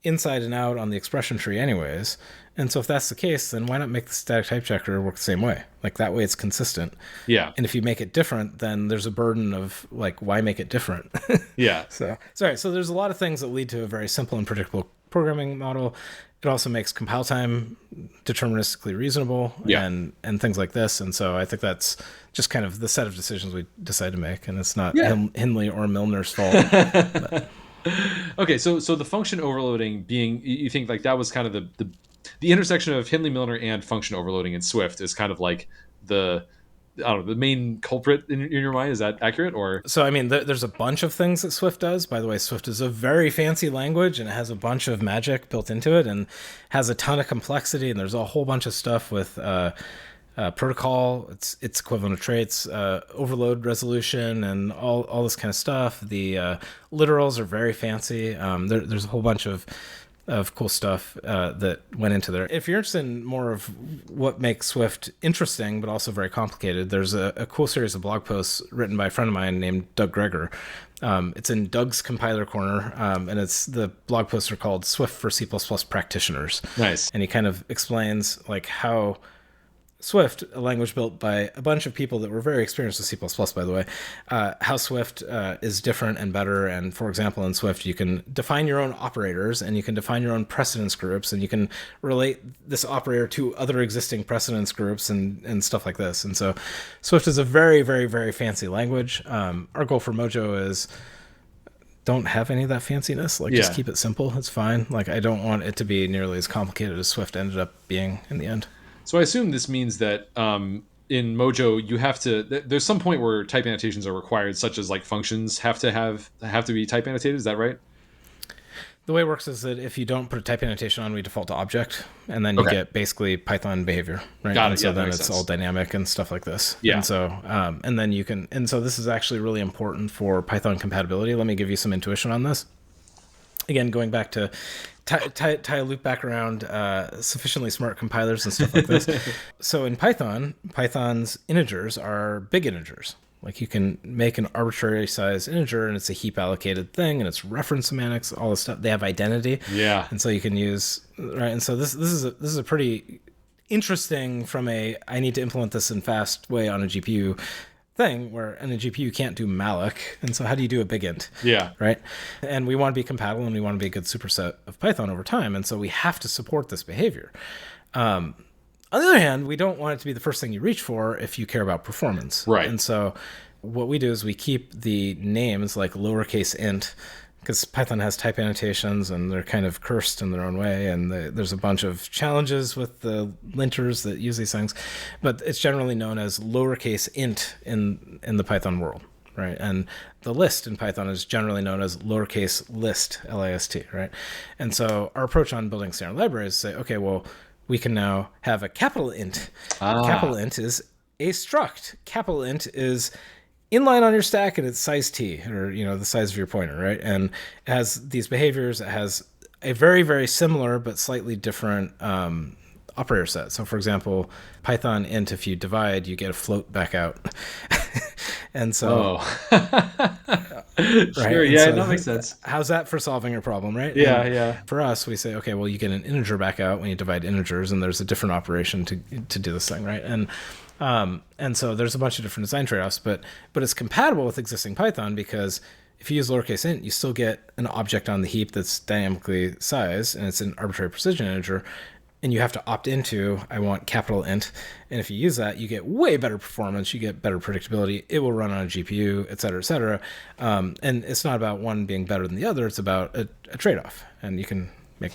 inside and out on the expression tree anyways. And so if that's the case, then why not make the static type checker work the same way? Like, that way it's consistent. Yeah. And if you make it different, then there's a burden of like, why make it different? Yeah. So there's a lot of things that lead to a very simple and predictable programming model. It also makes compile time deterministically reasonable and things like this. And so I think that's just kind of the set of decisions we decide to make. And it's not Hindley or Milner's fault. But. Okay, so the function overloading being, you think like that was kind of the intersection of Hindley-Milner and function overloading in Swift is kind of like the, I don't know, the main culprit in your mind. Is that accurate? Or So, I mean, there's a bunch of things that Swift does. By the way, Swift is a very fancy language and it has a bunch of magic built into it and has a ton of complexity. And there's a whole bunch of stuff with protocol, its equivalent of traits, overload resolution, and all this kind of stuff. The literals are very fancy. There's a whole bunch of cool stuff that went into there. If you're interested in more of what makes Swift interesting, but also very complicated, there's a cool series of blog posts written by a friend of mine named Doug Greger. It's in Doug's Compiler Corner, and the blog posts are called Swift for C++ Practitioners. nice. And he kind of explains like how Swift, a language built by a bunch of people that were very experienced with C++, by the way, how Swift is different and better. And for example, in Swift, you can define your own operators and you can define your own precedence groups and you can relate this operator to other existing precedence groups and stuff like this. And so Swift is a very, very, very fancy language. Our goal for Mojo is don't have any of that fanciness. Like, just keep it simple. It's fine. Like, I don't want it to be nearly as complicated as Swift ended up being in the end. So I assume this means that in Mojo you have to. There's some point where type annotations are required, such as like functions have to be type annotated. Is that right? The way it works is that if you don't put a type annotation on, we default to object, and then you Okay. get basically Python behavior, right? Got it. And so Yeah, that then makes it's sense. all dynamic and stuff like this. Yeah. And so, and then you can, and so this is actually really important for Python compatibility. Let me give you some intuition on this. Again, going back to tie a loop back around sufficiently smart compilers and stuff like this. So in Python, Python's integers are big integers. Like, you can make an arbitrary size integer and it's a heap allocated thing and it's reference semantics, all this stuff. They have identity. Yeah. And so you can use, right. And so this is a pretty interesting from I need to implement this in fast way on a GPU thing, where in a GPU you can't do malloc. And so how do you do a big int? Yeah. Right. And we want to be compatible and we want to be a good superset of Python over time. And so we have to support this behavior. On the other hand, we don't want it to be the first thing you reach for if you care about performance. Right. And so what we do is we keep the names like lowercase int, because Python has type annotations and they're kind of cursed in their own way. And there's a bunch of challenges with the linters that use these things. But it's generally known as lowercase int in the Python world. Right. And the list in Python is generally known as lowercase list, L-I-S-T. Right. And so our approach on building standard libraries is say, okay, well, we can now have a capital int. Capital int is a struct. Capital int is inline on your stack and it's size t, or the size of your pointer, right? And it has these behaviors. It has a very, very similar but slightly different operator set. So for example, Python int, if you divide, you get a float back out. And so Sure. right? Yeah, So that makes sense. how's that for solving a problem, right? Yeah, And yeah. for us, we say, okay, well, you get an integer back out when you divide integers, and there's a different operation to do this thing, right? And so there's a bunch of different design trade-offs, but it's compatible with existing Python, because if you use lowercase int, you still get an object on the heap that's dynamically sized, and it's an arbitrary precision integer. And you have to opt into, I want capital int. And if you use that, you get way better performance. You get better predictability. It will run on a GPU, et cetera, et cetera. And it's not about one being better than the other. It's about a trade-off. And you can make,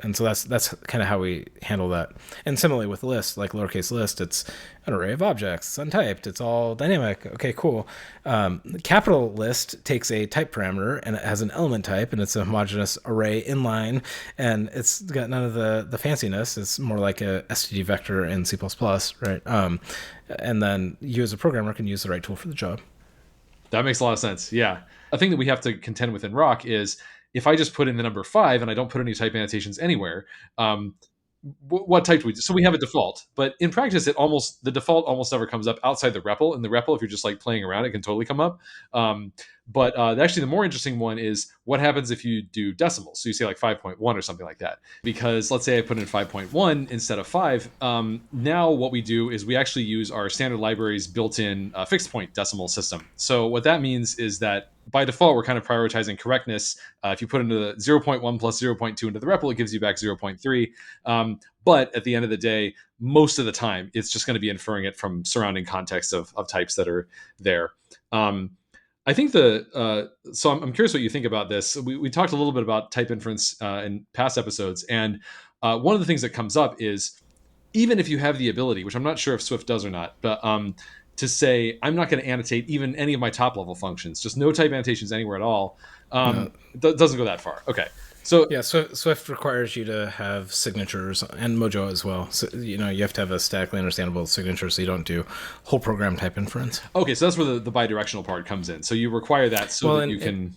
and so that's kind of how we handle that. And similarly with list, like lowercase list, it's an array of objects. It's untyped. It's all dynamic. Okay, cool. Capital list takes a type parameter and it has an element type, and it's a homogeneous array inline, and it's got none of the fanciness. It's more like a std vector in C++, right? And then you as a programmer can use the right tool for the job. That makes a lot of sense. Yeah. A thing that we have to contend with in Rock is if I just put in the number 5 and I don't put any type annotations anywhere, what type do we do? So we have a default, but in practice, the default almost never comes up outside the REPL. In the REPL, if you're just like playing around, it can totally come up. But actually, the more interesting one is what happens if you do decimals. So you say like 5.1 or something like that. Because let's say I put in 5.1 instead of 5. Now what we do is we actually use our standard library's built-in fixed point decimal system. So what that means is that by default, we're kind of prioritizing correctness. If you put into the 0.1 plus 0.2 into the REPL, it gives you back 0.3. But at the end of the day, most of the time, it's just going to be inferring it from surrounding context of types that are there. I think so I'm curious what you think about this. We talked a little bit about type inference in past episodes, and one of the things that comes up is even if you have the ability, which I'm not sure if Swift does or not, but to say I'm not going to annotate even any of my top level functions, just no type annotations anywhere at all, No. doesn't go that far. Okay, so Yeah, Swift requires you to have signatures, and Mojo as well. So you have to have a statically understandable signature, so you don't do whole program type inference. okay, so that's where the bidirectional part comes in. So you require that so Well, that you can.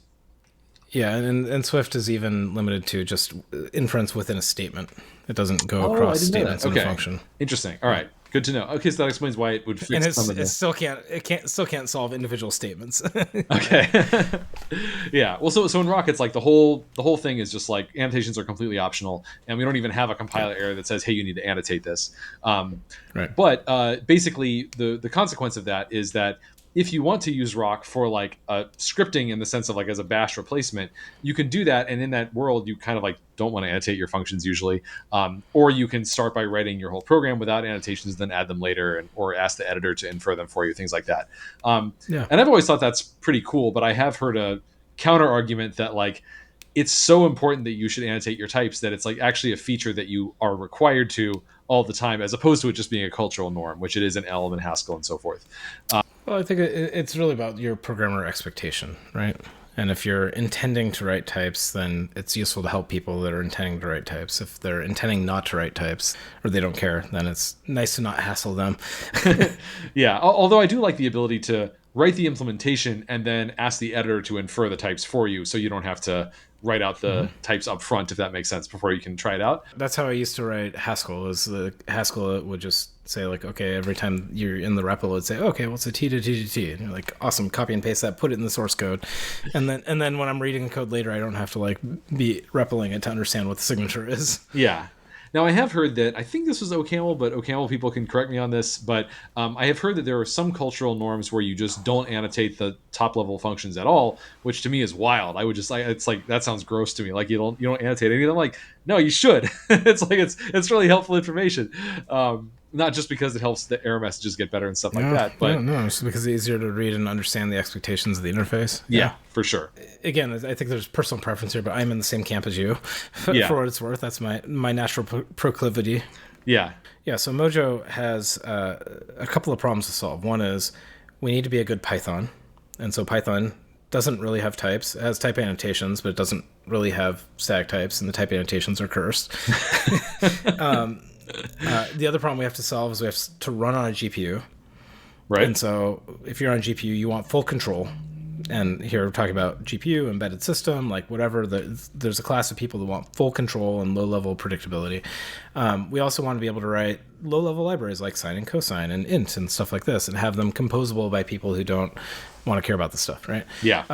yeah, and Swift is even limited to just inference within a statement. It doesn't go Oh, I across didn't know that. statements in Okay, a function. interesting. All right, good to know. Okay, so that explains why it would And fix some of it the. still can't solve individual statements. Okay. Yeah. Well, so in Rock, it's like the whole thing is just like annotations are completely optional, and we don't even have a compiler error that says, "Hey, you need to annotate this." Right. But basically, the consequence of that is that if you want to use Rock for like scripting in the sense of like as a bash replacement, you can do that, and in that world, you kind of like don't want to annotate your functions usually, or you can start by writing your whole program without annotations, then add them later, or ask the editor to infer them for you, things like that. Yeah. And I've always thought that's pretty cool, but I have heard a counter argument that like it's so important that you should annotate your types that it's like actually a feature that you are required to all the time, as opposed to it just being a cultural norm, which it is in Elm and Haskell and so forth. Well, I think it's really about your programmer expectation, right? And if you're intending to write types, then it's useful to help people that are intending to write types. If they're intending not to write types or they don't care, then it's nice to not hassle them. Yeah, although I do like the ability to write the implementation and then ask the editor to infer the types for you, so you don't have to write out the types up front, if that makes sense, before you can try it out. That's how I used to write Haskell. Is the Haskell would just say like, okay, every time you're in the REPL, it would say, okay, what's a T to T to T? And you're like, awesome, copy and paste that, put it in the source code, and then when I'm reading code later, I don't have to like be REPLing it to understand what the signature is. Yeah. Now, I have heard that, I think this was OCaml, but OCaml people can correct me on this, but I have heard that there are some cultural norms where you just don't annotate the top level functions at all, which to me is wild. I would just like, it's like, that sounds gross to me. Like you don't annotate any of them. Like, no, you should. It's like, it's really helpful information. Not just because it helps the error messages get better and stuff like that, but no, it's because it's easier to read and understand the expectations of the interface. yeah, for sure. Again, I think there's personal preference here, but I'm in the same camp as you. Yeah. For what it's worth, that's my natural proclivity. Yeah. Yeah, so Mojo has a couple of problems to solve. One is we need to be a good Python, and so Python doesn't really have types. It has type annotations, but it doesn't really have static types, and the type annotations are cursed. The other problem we have to solve is we have to run on a GPU. Right. And so if you're on GPU, you want full control. And here we're talking about GPU, embedded system, like whatever. There's a class of people that want full control and low-level predictability. We also want to be able to write low-level libraries like sine and cosine and int and stuff like this and have them composable by people who don't want to care about this stuff, right? Yeah.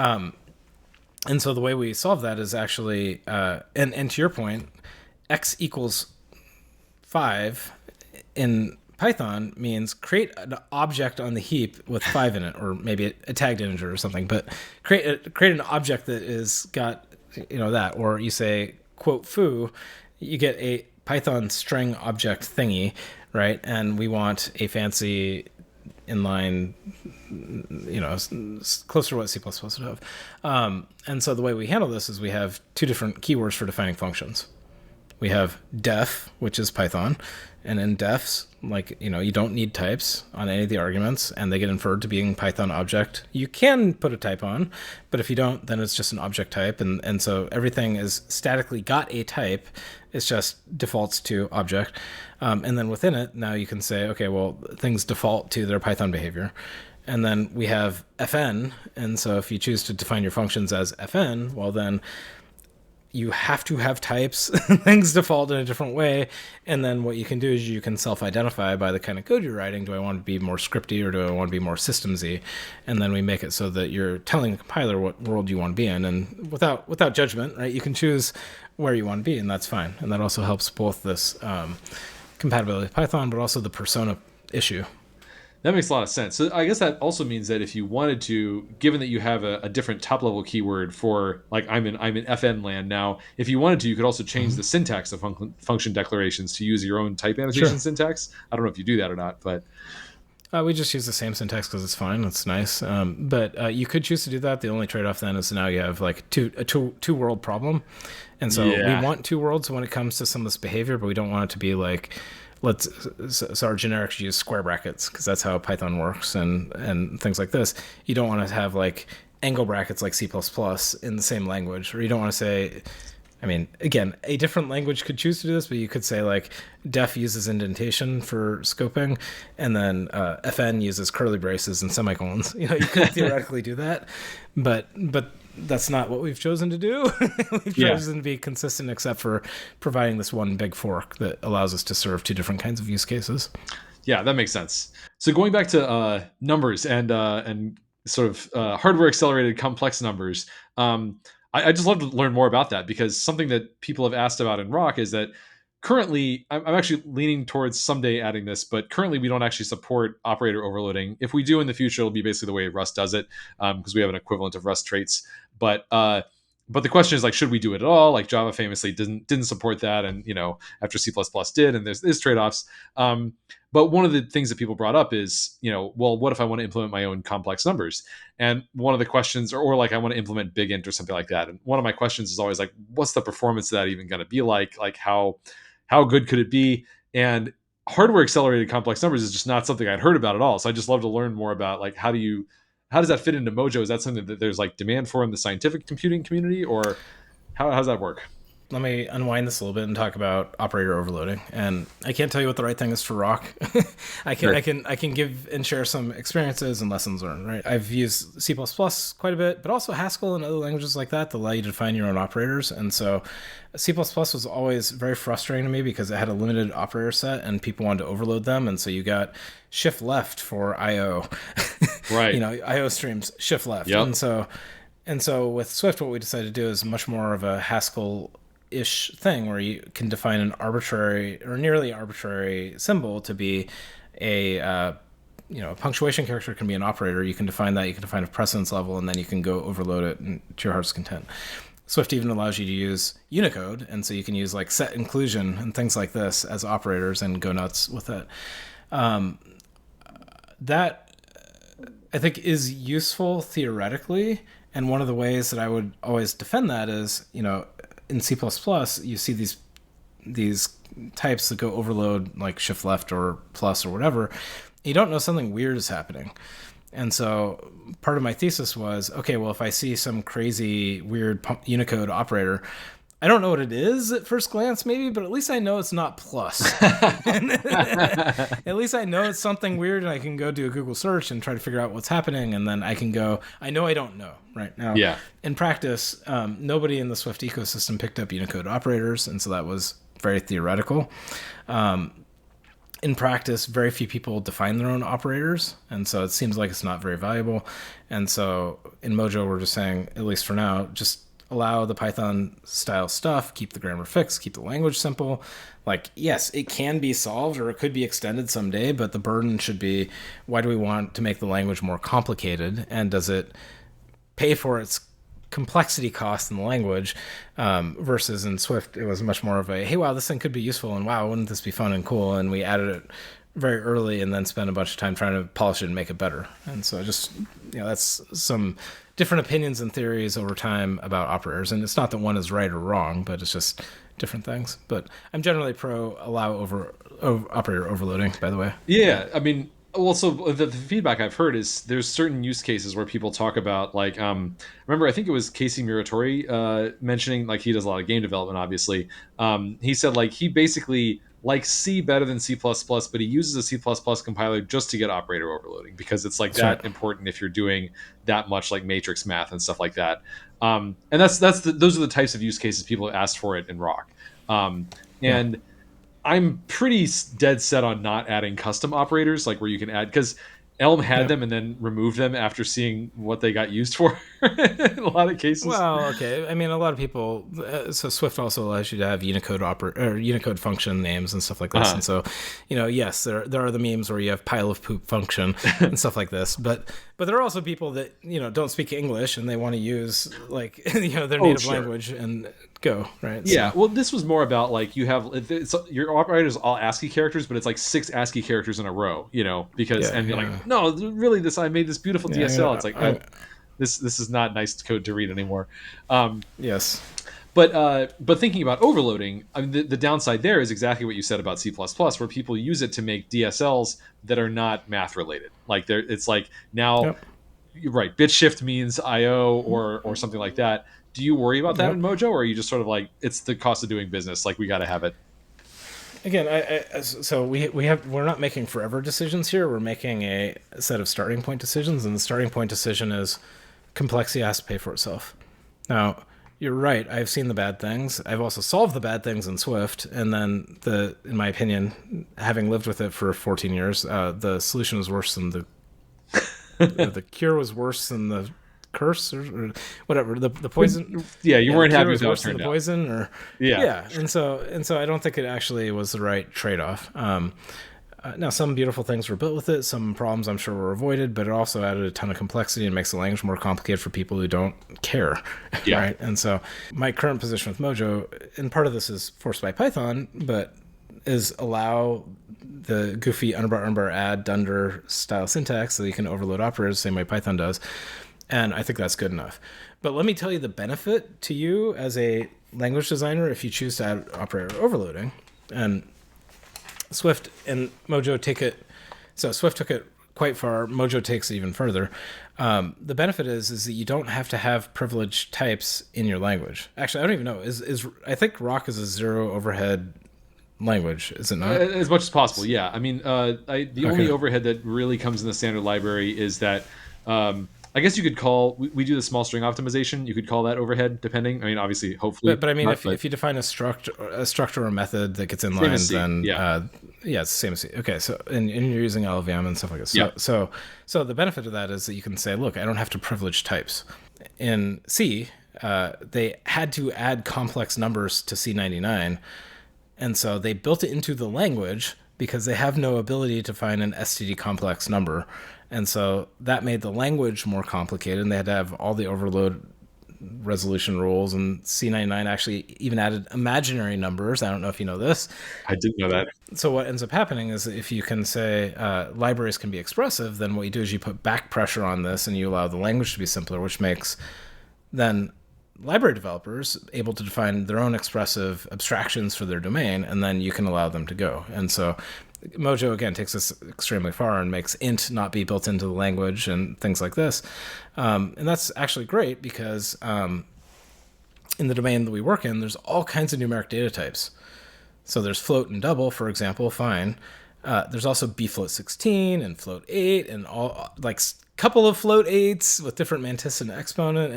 And so the way we solve that is actually, and to your point, x equals 5 in Python means create an object on the heap with 5 in it, or maybe a tagged integer or something, but create an object that is got that, or you say quote foo, you get a Python string object thingy, right? And we want a fancy inline, closer to what C++ would have. And so the way we handle this is we have two different keywords for defining functions. We have def, which is Python, and in defs, you don't need types on any of the arguments, and they get inferred to being Python object. You can put a type on, but if you don't, then it's just an object type, and so everything is statically got a type. It's just defaults to object, and then within it, now you can say, okay, well, things default to their Python behavior. And then we have fn, and so if you choose to define your functions as fn, well then you have to have types. Things default in a different way. And then what you can do is you can self-identify by the kind of code you're writing. Do I want to be more scripty or do I want to be more systemsy? And then we make it so that you're telling the compiler what world you want to be in. And without judgment, right, you can choose where you want to be, and that's fine. And that also helps both this compatibility with Python, but also the persona issue. That makes a lot of sense. So I guess that also means that if you wanted to, given that you have a different top level keyword for, like, I'm in FN land now, if you wanted to, you could also change the syntax of function declarations to use your own type annotation syntax. I don't know if you do that or not, but We just use the same syntax because it's fine. It's nice. But you could choose to do that. The only trade-off then is now you have like a two world problem, and so we want two worlds when it comes to some of this behavior, but we don't want it to be like so our generics use square brackets because that's how Python works and things like this. You don't want to have like angle brackets like C++ in the same language, or you don't want to say. I mean, again, a different language could choose to do this, but you could say like def uses indentation for scoping, and then fn uses curly braces and semicolons. You could theoretically do that, but that's not what we've chosen to do. We've chosen to be consistent, except for providing this one big fork that allows us to serve two different kinds of use cases. Yeah, that makes sense. So going back to numbers and sort of hardware accelerated complex numbers. I just love to learn more about that, because something that people have asked about in Rock is that currently, I'm actually leaning towards someday adding this, but currently we don't actually support operator overloading. If we do in the future, it'll be basically the way Rust does it, because we have an equivalent of Rust traits. But the question is, like, should we do it at all? Like Java famously didn't support that, and after C++ did, and there's trade-offs. But one of the things that people brought up is, well, what if I want to implement my own complex numbers? And one of the questions, or like I want to implement big int or something like that. And one of my questions is always like, what's the performance of that even going to be like? Like how good could it be? And hardware accelerated complex numbers is just not something I'd heard about at all. So I just love to learn more about, like, how does that fit into Mojo? Is that something that there's like demand for in the scientific computing community, or how's that work? Let me unwind this a little bit and talk about operator overloading. And I can't tell you what the right thing is for Rock. I can give and share some experiences and lessons learned. Right, I've used C++ quite a bit, but also Haskell and other languages like that allow you to define your own operators. And so C++ was always very frustrating to me because it had a limited operator set and people wanted to overload them. And so you got shift left for IO. Right. IO streams shift left. Yep. And so with Swift, what we decided to do is much more of a Haskell-ish thing where you can define an arbitrary or nearly arbitrary symbol to be a punctuation character can be an operator. You can define that. You can define a precedence level, and then you can go overload it to your heart's content. Swift even allows you to use Unicode, and so you can use like set inclusion and things like this as operators and go nuts with it. That I think is useful theoretically, and one of the ways that I would always defend that is, in C++, you see these types that go overload like shift left or plus or whatever. You don't know something weird is happening. And so part of my thesis was, okay, well, if I see some crazy weird Unicode operator, I don't know what it is at first glance, maybe, but at least I know it's not plus. At least I know it's something weird, and I can go do a Google search and try to figure out what's happening, and then I can go, I know I don't know right now. Yeah. In practice, nobody in the Swift ecosystem picked up Unicode operators, and so that was very theoretical. In practice, very few people define their own operators, and so it seems like it's not very valuable. And so in Mojo, we're just saying, at least for now, just allow the Python style stuff, keep the grammar fixed, keep the language simple. Like, yes, it can be solved or it could be extended someday, but the burden should be, why do we want to make the language more complicated? And does it pay for its complexity cost in the language? Versus in Swift, it was much more of a, hey, wow, this thing could be useful, and wow, wouldn't this be fun and cool? And we added it very early and then spent a bunch of time trying to polish it and make it better. And so just, that's some different opinions and theories over time about operators. And it's not that one is right or wrong, but it's just different things. But I'm generally pro allow operator overloading, by the way. Yeah, I mean, well, so the feedback I've heard is there's certain use cases where people talk about, like, remember, I think it was Casey Muratori mentioning, like, he does a lot of game development, obviously. He said, like, he basically likes C better than C++, but he uses a C++ compiler just to get operator overloading, because it's like that important if you're doing that much like matrix math and stuff like that. And those are the types of use cases people have asked for it in Rock. And I'm pretty dead set on not adding custom operators, like where you can add, because Elm had them and then removed them after seeing what they got used for. in a lot of cases. Well, okay. I mean, a lot of people. So Swift also allows you to have Unicode function names and stuff like this. And so, yes, there are the memes where you have pile of poop function and stuff like this. But there are also people that don't speak English and they want to use like their native language and go right. Yeah. Well, this was more about like you have your operators all ASCII characters, but it's like 6 ASCII characters in a row. Because you're like, no, really, I made this beautiful DSL. It's like. This is not nice code to read anymore. Yes. But thinking about overloading, I mean, the downside there is exactly what you said about C++, where people use it to make DSLs that are not math related. Like it's like now, you're right, bit shift means IO or something like that. Do you worry about that in Mojo, or are you just sort of like, it's the cost of doing business, like we got to have it? Again, so we're not making forever decisions here. We're making a set of starting point decisions, and the starting point decision is complexity has to pay for itself. Now, you're right. I've seen the bad things. I've also solved the bad things in Swift. And then in my opinion, having lived with it for 14 years, the solution was worse than the cure was worse than the curse or whatever. The poison. Yeah, you weren't happy with how it turned out. The poison, or yeah. And so I don't think it actually was the right trade-off. Now, some beautiful things were built with it. Some problems, I'm sure, were avoided, but it also added a ton of complexity and makes the language more complicated for people who don't care. Yeah. Right? And so my current position with Mojo, and part of this is forced by Python, but is allow the goofy unbar add dunder style syntax so you can overload operators the same way Python does. And I think that's good enough. But let me tell you the benefit to you as a language designer if you choose to add operator overloading. And Swift and Mojo take it. So Swift took it quite far. Mojo takes it even further. The benefit is that you don't have to have privileged types in your language. Actually, I don't even know. I think Rock is a zero overhead language, is it not? As much as possible, yeah. I mean, the only overhead that really comes in the standard library is that. I guess you could call, we do the small string optimization. You could call that overhead, depending. I mean, obviously, hopefully. But I mean, if you define a struct or a method that gets in line, then it's the same as C. Okay, so and you're using LLVM and stuff like this. So the benefit of that is that you can say, look, I don't have to privilege types. In C, they had to add complex numbers to C99, and so they built it into the language because they have no ability to find an STD complex number. And so that made the language more complicated, and they had to have all the overload resolution rules. And C99 actually even added imaginary numbers. I don't know if you know this. I didn't know that. So what ends up happening is if you can say libraries can be expressive, then what you do is you put back pressure on this, and you allow the language to be simpler, which makes then library developers able to define their own expressive abstractions for their domain, and then you can allow them to go. And so Mojo, again, takes this extremely far and makes int not be built into the language and things like this. And that's actually great because in the domain that we work in, there's all kinds of numeric data types. So there's float and double, for example, fine. There's also bfloat 16 and float 8 and all like couple of float 8s with different mantis and exponent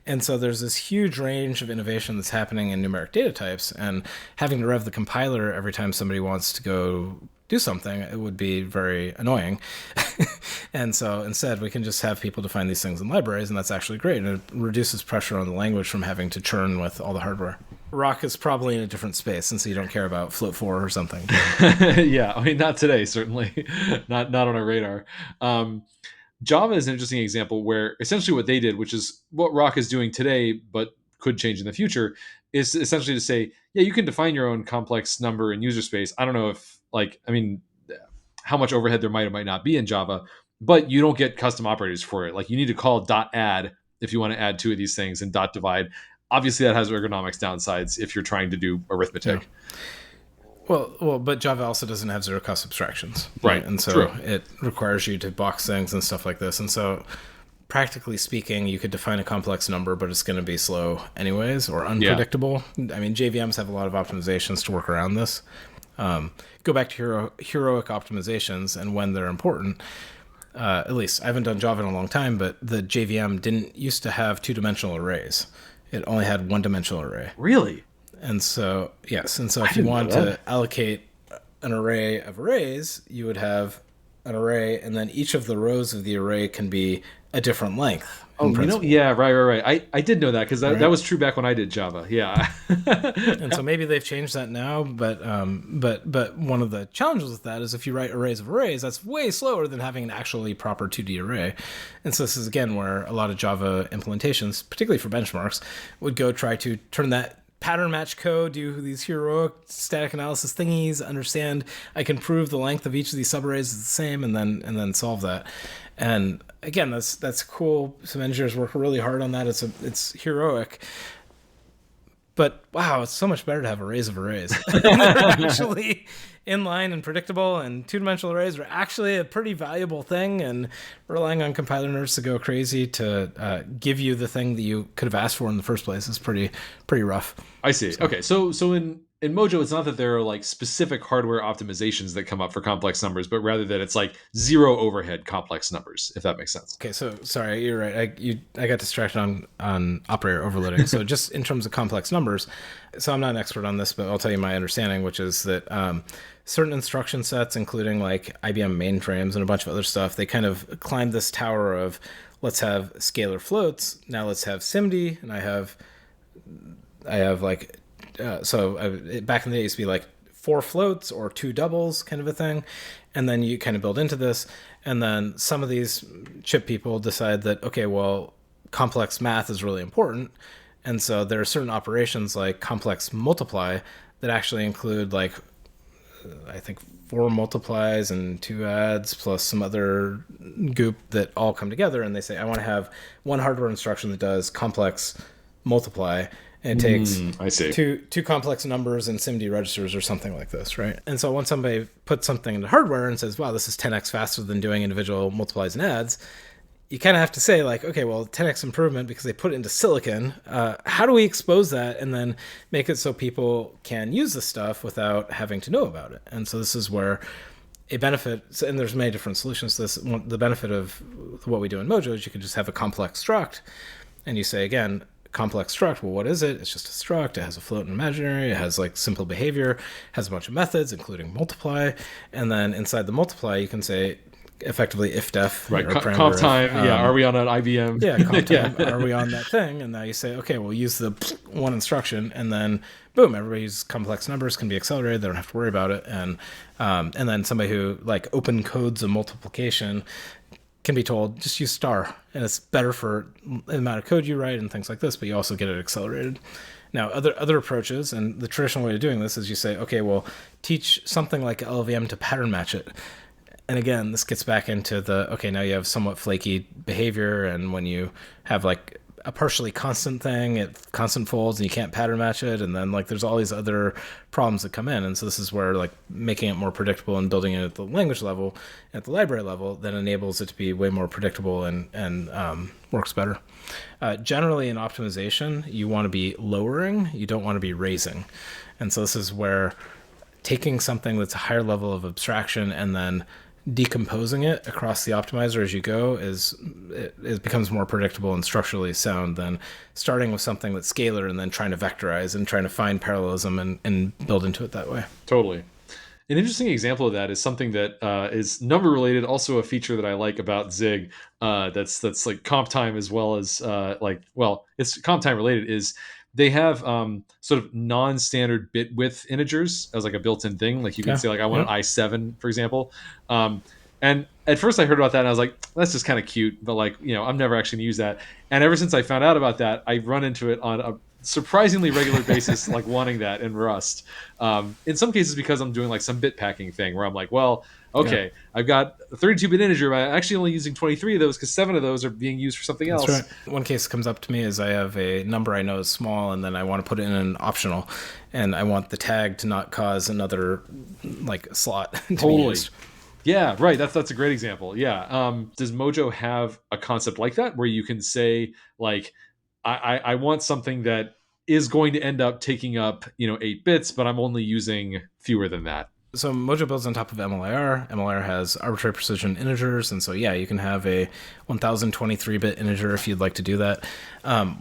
and so there's this huge range of innovation that's happening in numeric data types, and having to rev the compiler every time somebody wants to go do something, it would be very annoying. And so instead we can just have people define these things in libraries, and that's actually great, and it reduces pressure on the language from having to churn with all the hardware. Rock is probably in a different space, and so you don't care about float 4 or something. Yeah, I mean, not today, certainly. not on our radar. Java is an interesting example where essentially what they did, which is what Rock is doing today, but could change in the future, is essentially to say, yeah, you can define your own complex number in user space. I don't know if, how much overhead there might or might not be in Java, but you don't get custom operators for it. Like, you need to call .add if you want to add 2 of these things, and .divide. Obviously, that has ergonomics downsides if you're trying to do arithmetic. Yeah. Well, but Java also doesn't have zero-cost abstractions. Right. And so it requires you to box things and stuff like this. And so practically speaking, you could define a complex number, but it's going to be slow anyways or unpredictable. Yeah. I mean, JVMs have a lot of optimizations to work around this. Go back to heroic optimizations and when they're important. At least, I haven't done Java in a long time, but the JVM didn't used to have 2-dimensional arrays. It only had 1-dimensional array. Really? And so, yes. And so if you want to allocate an array of arrays, you would have an array, and then each of the rows of the array can be a different length. Oh, yeah, right. I did know that because that was true back when I did Java. Yeah. And so maybe they've changed that now, but one of the challenges with that is if you write arrays of arrays, that's way slower than having an actually proper 2D array. And so this is again where a lot of Java implementations, particularly for benchmarks, would go try to turn that pattern match code, do these heroic static analysis thingies, understand I can prove the length of each of these subarrays is the same, and then solve that. And again, that's cool. Some engineers work really hard on that. It's heroic. But wow, it's so much better to have arrays of arrays. They're actually inline and predictable, and two-dimensional arrays are actually a pretty valuable thing, and relying on compiler nerds to go crazy to give you the thing that you could have asked for in the first place is pretty rough. I see. Okay, so in Mojo, it's not that there are like specific hardware optimizations that come up for complex numbers, but rather that it's like zero overhead complex numbers, if that makes sense. Okay, so sorry, you're right. I got distracted on operator overloading. So just in terms of complex numbers, so I'm not an expert on this, but I'll tell you my understanding, which is that certain instruction sets, including like IBM mainframes and a bunch of other stuff, they kind of climb this tower of let's have scalar floats. Now let's have SIMD, and I have like. Back in the day, it used to be like 4 floats or 2 doubles kind of a thing. And then you kind of build into this. And then some of these chip people decide that, okay, well, complex math is really important. And so there are certain operations like complex multiply that actually include like, I think 4 multiplies and 2 adds plus some other goop that all come together. And they say, I want to have one hardware instruction that does complex multiply. And it takes two complex numbers and SIMD registers or something like this, right? And so when somebody puts something into hardware and says, wow, this is 10x faster than doing individual multiplies and adds, you kind of have to say like, okay, well, 10x improvement because they put it into silicon. How do we expose that and then make it so people can use the stuff without having to know about it? And so this is where a benefit, and there's many different solutions to this. The benefit of what we do in Mojo is you can just have a complex struct, and you say, again, complex struct, well, what is it? It's just a struct. It has a float and imaginary. It has like simple behavior, has a bunch of methods, including multiply. And then inside the multiply, you can say effectively if-def. Right, comp time. Are we on an IBM? Yeah, comp time. Are we on that thing? And now you say, okay, we'll use the one instruction, and then boom, everybody's complex numbers can be accelerated. They don't have to worry about it. And then somebody who like open codes a multiplication can be told, just use star, and it's better for the amount of code you write and things like this, but you also get it accelerated. Now, other approaches, and the traditional way of doing this is you say, okay, well, teach something like LLVM to pattern match it. And again, this gets back into okay, now you have somewhat flaky behavior, and when you have like a partially constant thing, it constant folds and you can't pattern match it, and then like there's all these other problems that come in. And so this is where like making it more predictable and building it at the language level, at the library level, then enables it to be way more predictable and works better. Generally in optimization, you want to be lowering, you don't want to be raising. And so this is where taking something that's a higher level of abstraction and then decomposing it across the optimizer as you go it becomes more predictable and structurally sound than starting with something that's scalar and then trying to vectorize and trying to find parallelism and build into it that way. Totally. An interesting example of that is something that is number related, also a feature that I like about Zig that's like comp time as well as it's comp time related is they have sort of non-standard bit width integers as like a built-in thing. Like you can say like, I want an i7, for example. And at first I heard about that and I was like, that's just kind of cute, but like, I'm never actually gonna use that. And ever since I found out about that, I run into it on a surprisingly regular basis, like wanting that in Rust. In some cases because I'm doing like some bit packing thing where I'm like, well, okay, I've got a 32-bit integer, but I'm actually only using 23 of those because 7 of those are being used for something else. That's right. One case comes up to me is I have a number I know is small, and then I want to put it in an optional, and I want the tag to not cause another like slot to be used. Yeah, right. That's a great example. Yeah. Does Mojo have a concept like that where you can say like, I want something that is going to end up taking up 8 bits, but I'm only using fewer than that? So Mojo builds on top of MLIR. MLIR has arbitrary precision integers, and so you can have a 1023-bit integer if you'd like to do that.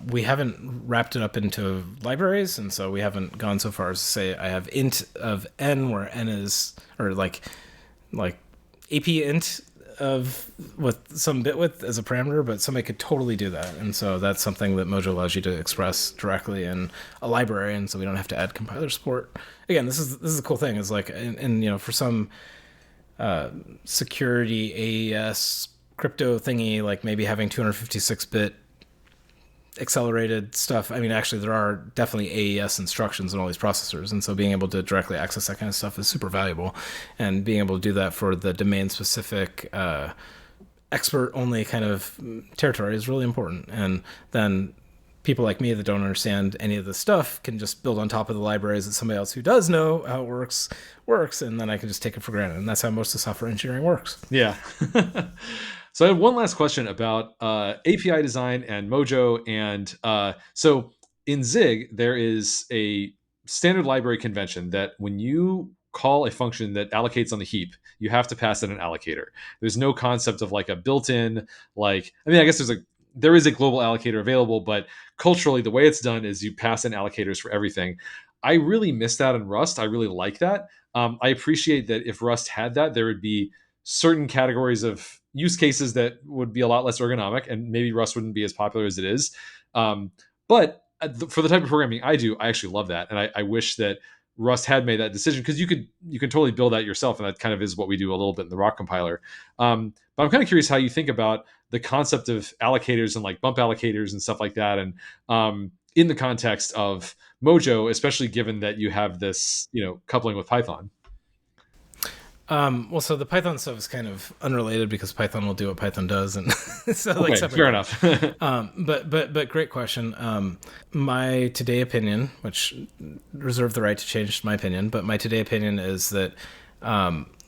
We haven't wrapped it up into libraries, and so we haven't gone so far as to say I have int of n where n is, or like AP int of with some bit width as a parameter, but somebody could totally do that. And so that's something that Mojo allows you to express directly in a library, and so we don't have to add compiler support. Again, this is a cool thing. Is like, and for some security AES crypto thingy, like maybe having 256-bit accelerated stuff. I mean, actually, there are definitely AES instructions in all these processors, and so being able to directly access that kind of stuff is super valuable. And being able to do that for the domain-specific, expert-only kind of territory is really important. And then people like me that don't understand any of this stuff can just build on top of the libraries that somebody else who does know how it works, and then I can just take it for granted. And that's how most of software engineering works. Yeah. So I have one last question about API design and Mojo. And so in Zig, there is a standard library convention that when you call a function that allocates on the heap, you have to pass it an allocator. There's no concept of like a built-in, like, I mean, I guess there is a global allocator available, but culturally the way it's done is you pass in allocators for everything. I really miss that in Rust. I really like that. I appreciate that if Rust had that, there would be certain categories of use cases that would be a lot less ergonomic, and maybe Rust wouldn't be as popular as it is. But for the type of programming I do, I actually love that, and I wish that Rust had made that decision, because you can totally build that yourself, and that kind of is what we do a little bit in the Rock compiler. But I'm kind of curious how you think about the concept of allocators and like bump allocators and stuff like that, and in the context of Mojo, especially given that you have this, coupling with Python. Well, so the Python stuff is kind of unrelated because Python will do what Python does, and so Okay, fair enough. But great question. My today opinion, which reserve the right to change my opinion, but my today opinion is that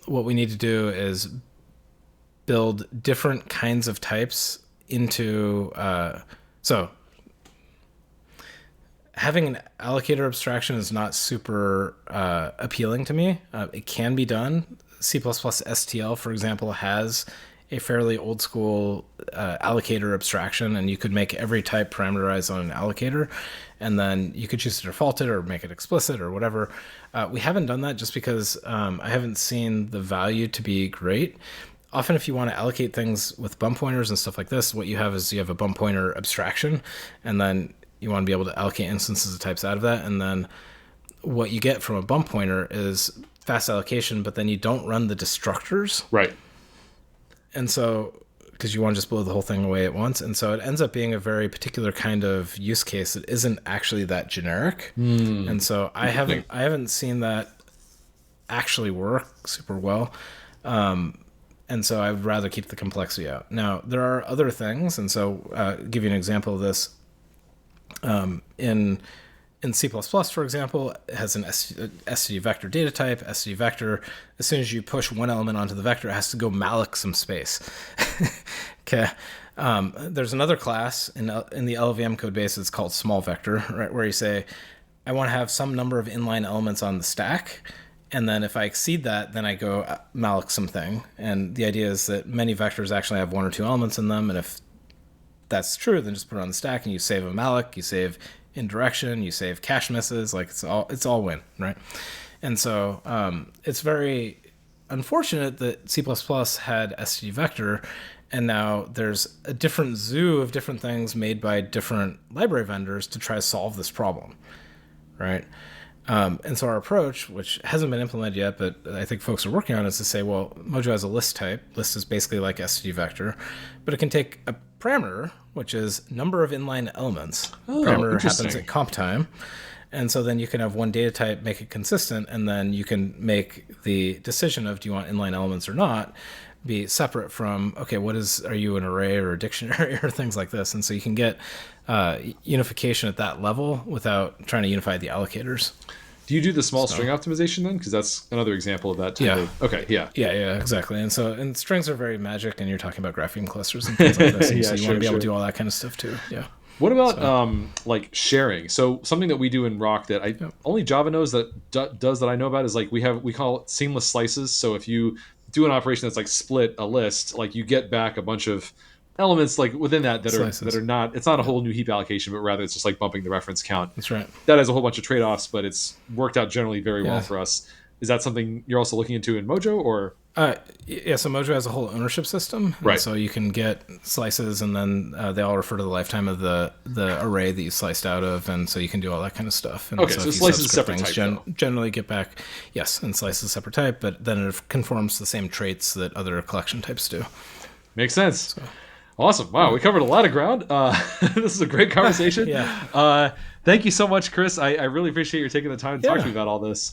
what we need to do is build different kinds of types into so. Having an allocator abstraction is not super appealing to me. It can be done. C++ STL, for example, has a fairly old school allocator abstraction, and you could make every type parameterized on an allocator, and then you could choose to default it or make it explicit or whatever. We haven't done that just because I haven't seen the value to be great. Often if you want to allocate things with bump pointers and stuff like this, what you have is you have a bump pointer abstraction, and then you want to be able to allocate instances of types out of that. And then what you get from a bump pointer is fast allocation, but then you don't run the destructors. Right. And so, because you want to just blow the whole thing away at once. And so it ends up being a very particular kind of use case that isn't actually that generic. And so I haven't seen that actually work super well. And so I'd rather keep the complexity out. Now, there are other things. And so give you an example of this. In C++, for example, it has an std vector data type. Std vector, as soon as you push one element onto the vector, it has to go malloc some space. Okay. There's another class in the LLVM code base. It's called small vector, right? Where you say, I want to have some number of inline elements on the stack. And then if I exceed that, then I go malloc something. And the idea is that many vectors actually have one or two elements in them. And if that's true, then just put it on the stack and you save a malloc, you save indirection, you save cache misses, like it's all win, right? And so it's very unfortunate that C++ had std vector, and now there's a different zoo of different things made by different library vendors to try to solve this problem, right? And so our approach, which hasn't been implemented yet, but I think folks are working on, is to say, well, Mojo has a list type. List is basically like std vector, but it can take a parameter, which is number of inline elements. Parameter happens at comp time. And so then you can have one data type, make it consistent, and then you can make the decision of do you want inline elements or not be separate from, okay, are you an array or a dictionary or things like this? And so you can get unification at that level without trying to unify the allocators. Do you do the small string optimization then? Because that's another example of that. Okay, yeah. Yeah, exactly. And strings are very magic, and you're talking about grapheme clusters and things like this. And so you want to be able to do all that kind of stuff too. Yeah. What about like sharing? So something that we do in Rock that only Java knows does that I know about is like we call it seamless slices. So if you do an operation that's like split a list, like you get back a bunch of elements like within that are not, it's not a whole new heap allocation, but rather it's just like bumping the reference count. That's right. That has a whole bunch of trade-offs, but it's worked out generally very well for us. Is that something you're also looking into in Mojo, or? Yeah, so Mojo has a whole ownership system. Right. So you can get slices, and then they all refer to the lifetime of the array that you sliced out of, and so you can do all that kind of stuff. And Okay, so so if you slices subscript separate things, type, though. generally get back, yes, and slices separate type, but then it conforms to the same traits that other collection types do. Makes sense. Awesome. Wow, we covered a lot of ground. This is a great conversation. Yeah. Thank you so much, Chris. I really appreciate you taking the time to talk to me about all this.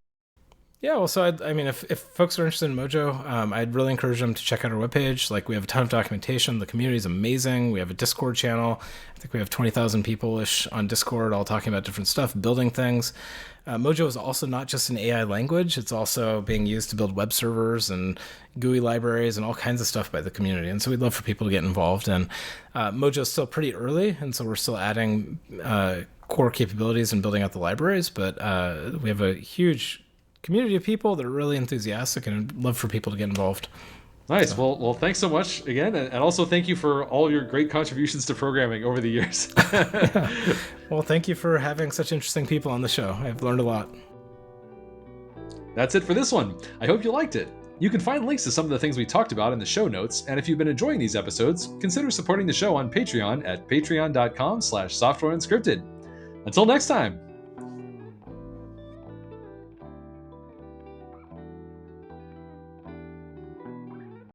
Yeah, well, so I mean, if folks are interested in Mojo, I'd really encourage them to check out our webpage. Like, we have a ton of documentation. The community is amazing. We have a Discord channel. I think we have 20,000 people-ish on Discord, all talking about different stuff, building things. Mojo is also not just an AI language. It's also being used to build web servers and GUI libraries and all kinds of stuff by the community. And so we'd love for people to get involved. And Mojo is still pretty early, and so we're still adding core capabilities and building out the libraries. But we have a huge community of people that are really enthusiastic, and I'd love for people to get involved. Nice. So. Well, thanks so much again, and also thank you for all your great contributions to programming over the years. Yeah. Well, thank you for having such interesting people on the show. I've learned a lot. That's it for this one. I hope you liked it. You can find links to some of the things we talked about in the show notes, and if you've been enjoying these episodes, consider supporting the show on Patreon at patreon.com/softwareunscripted. Until next time.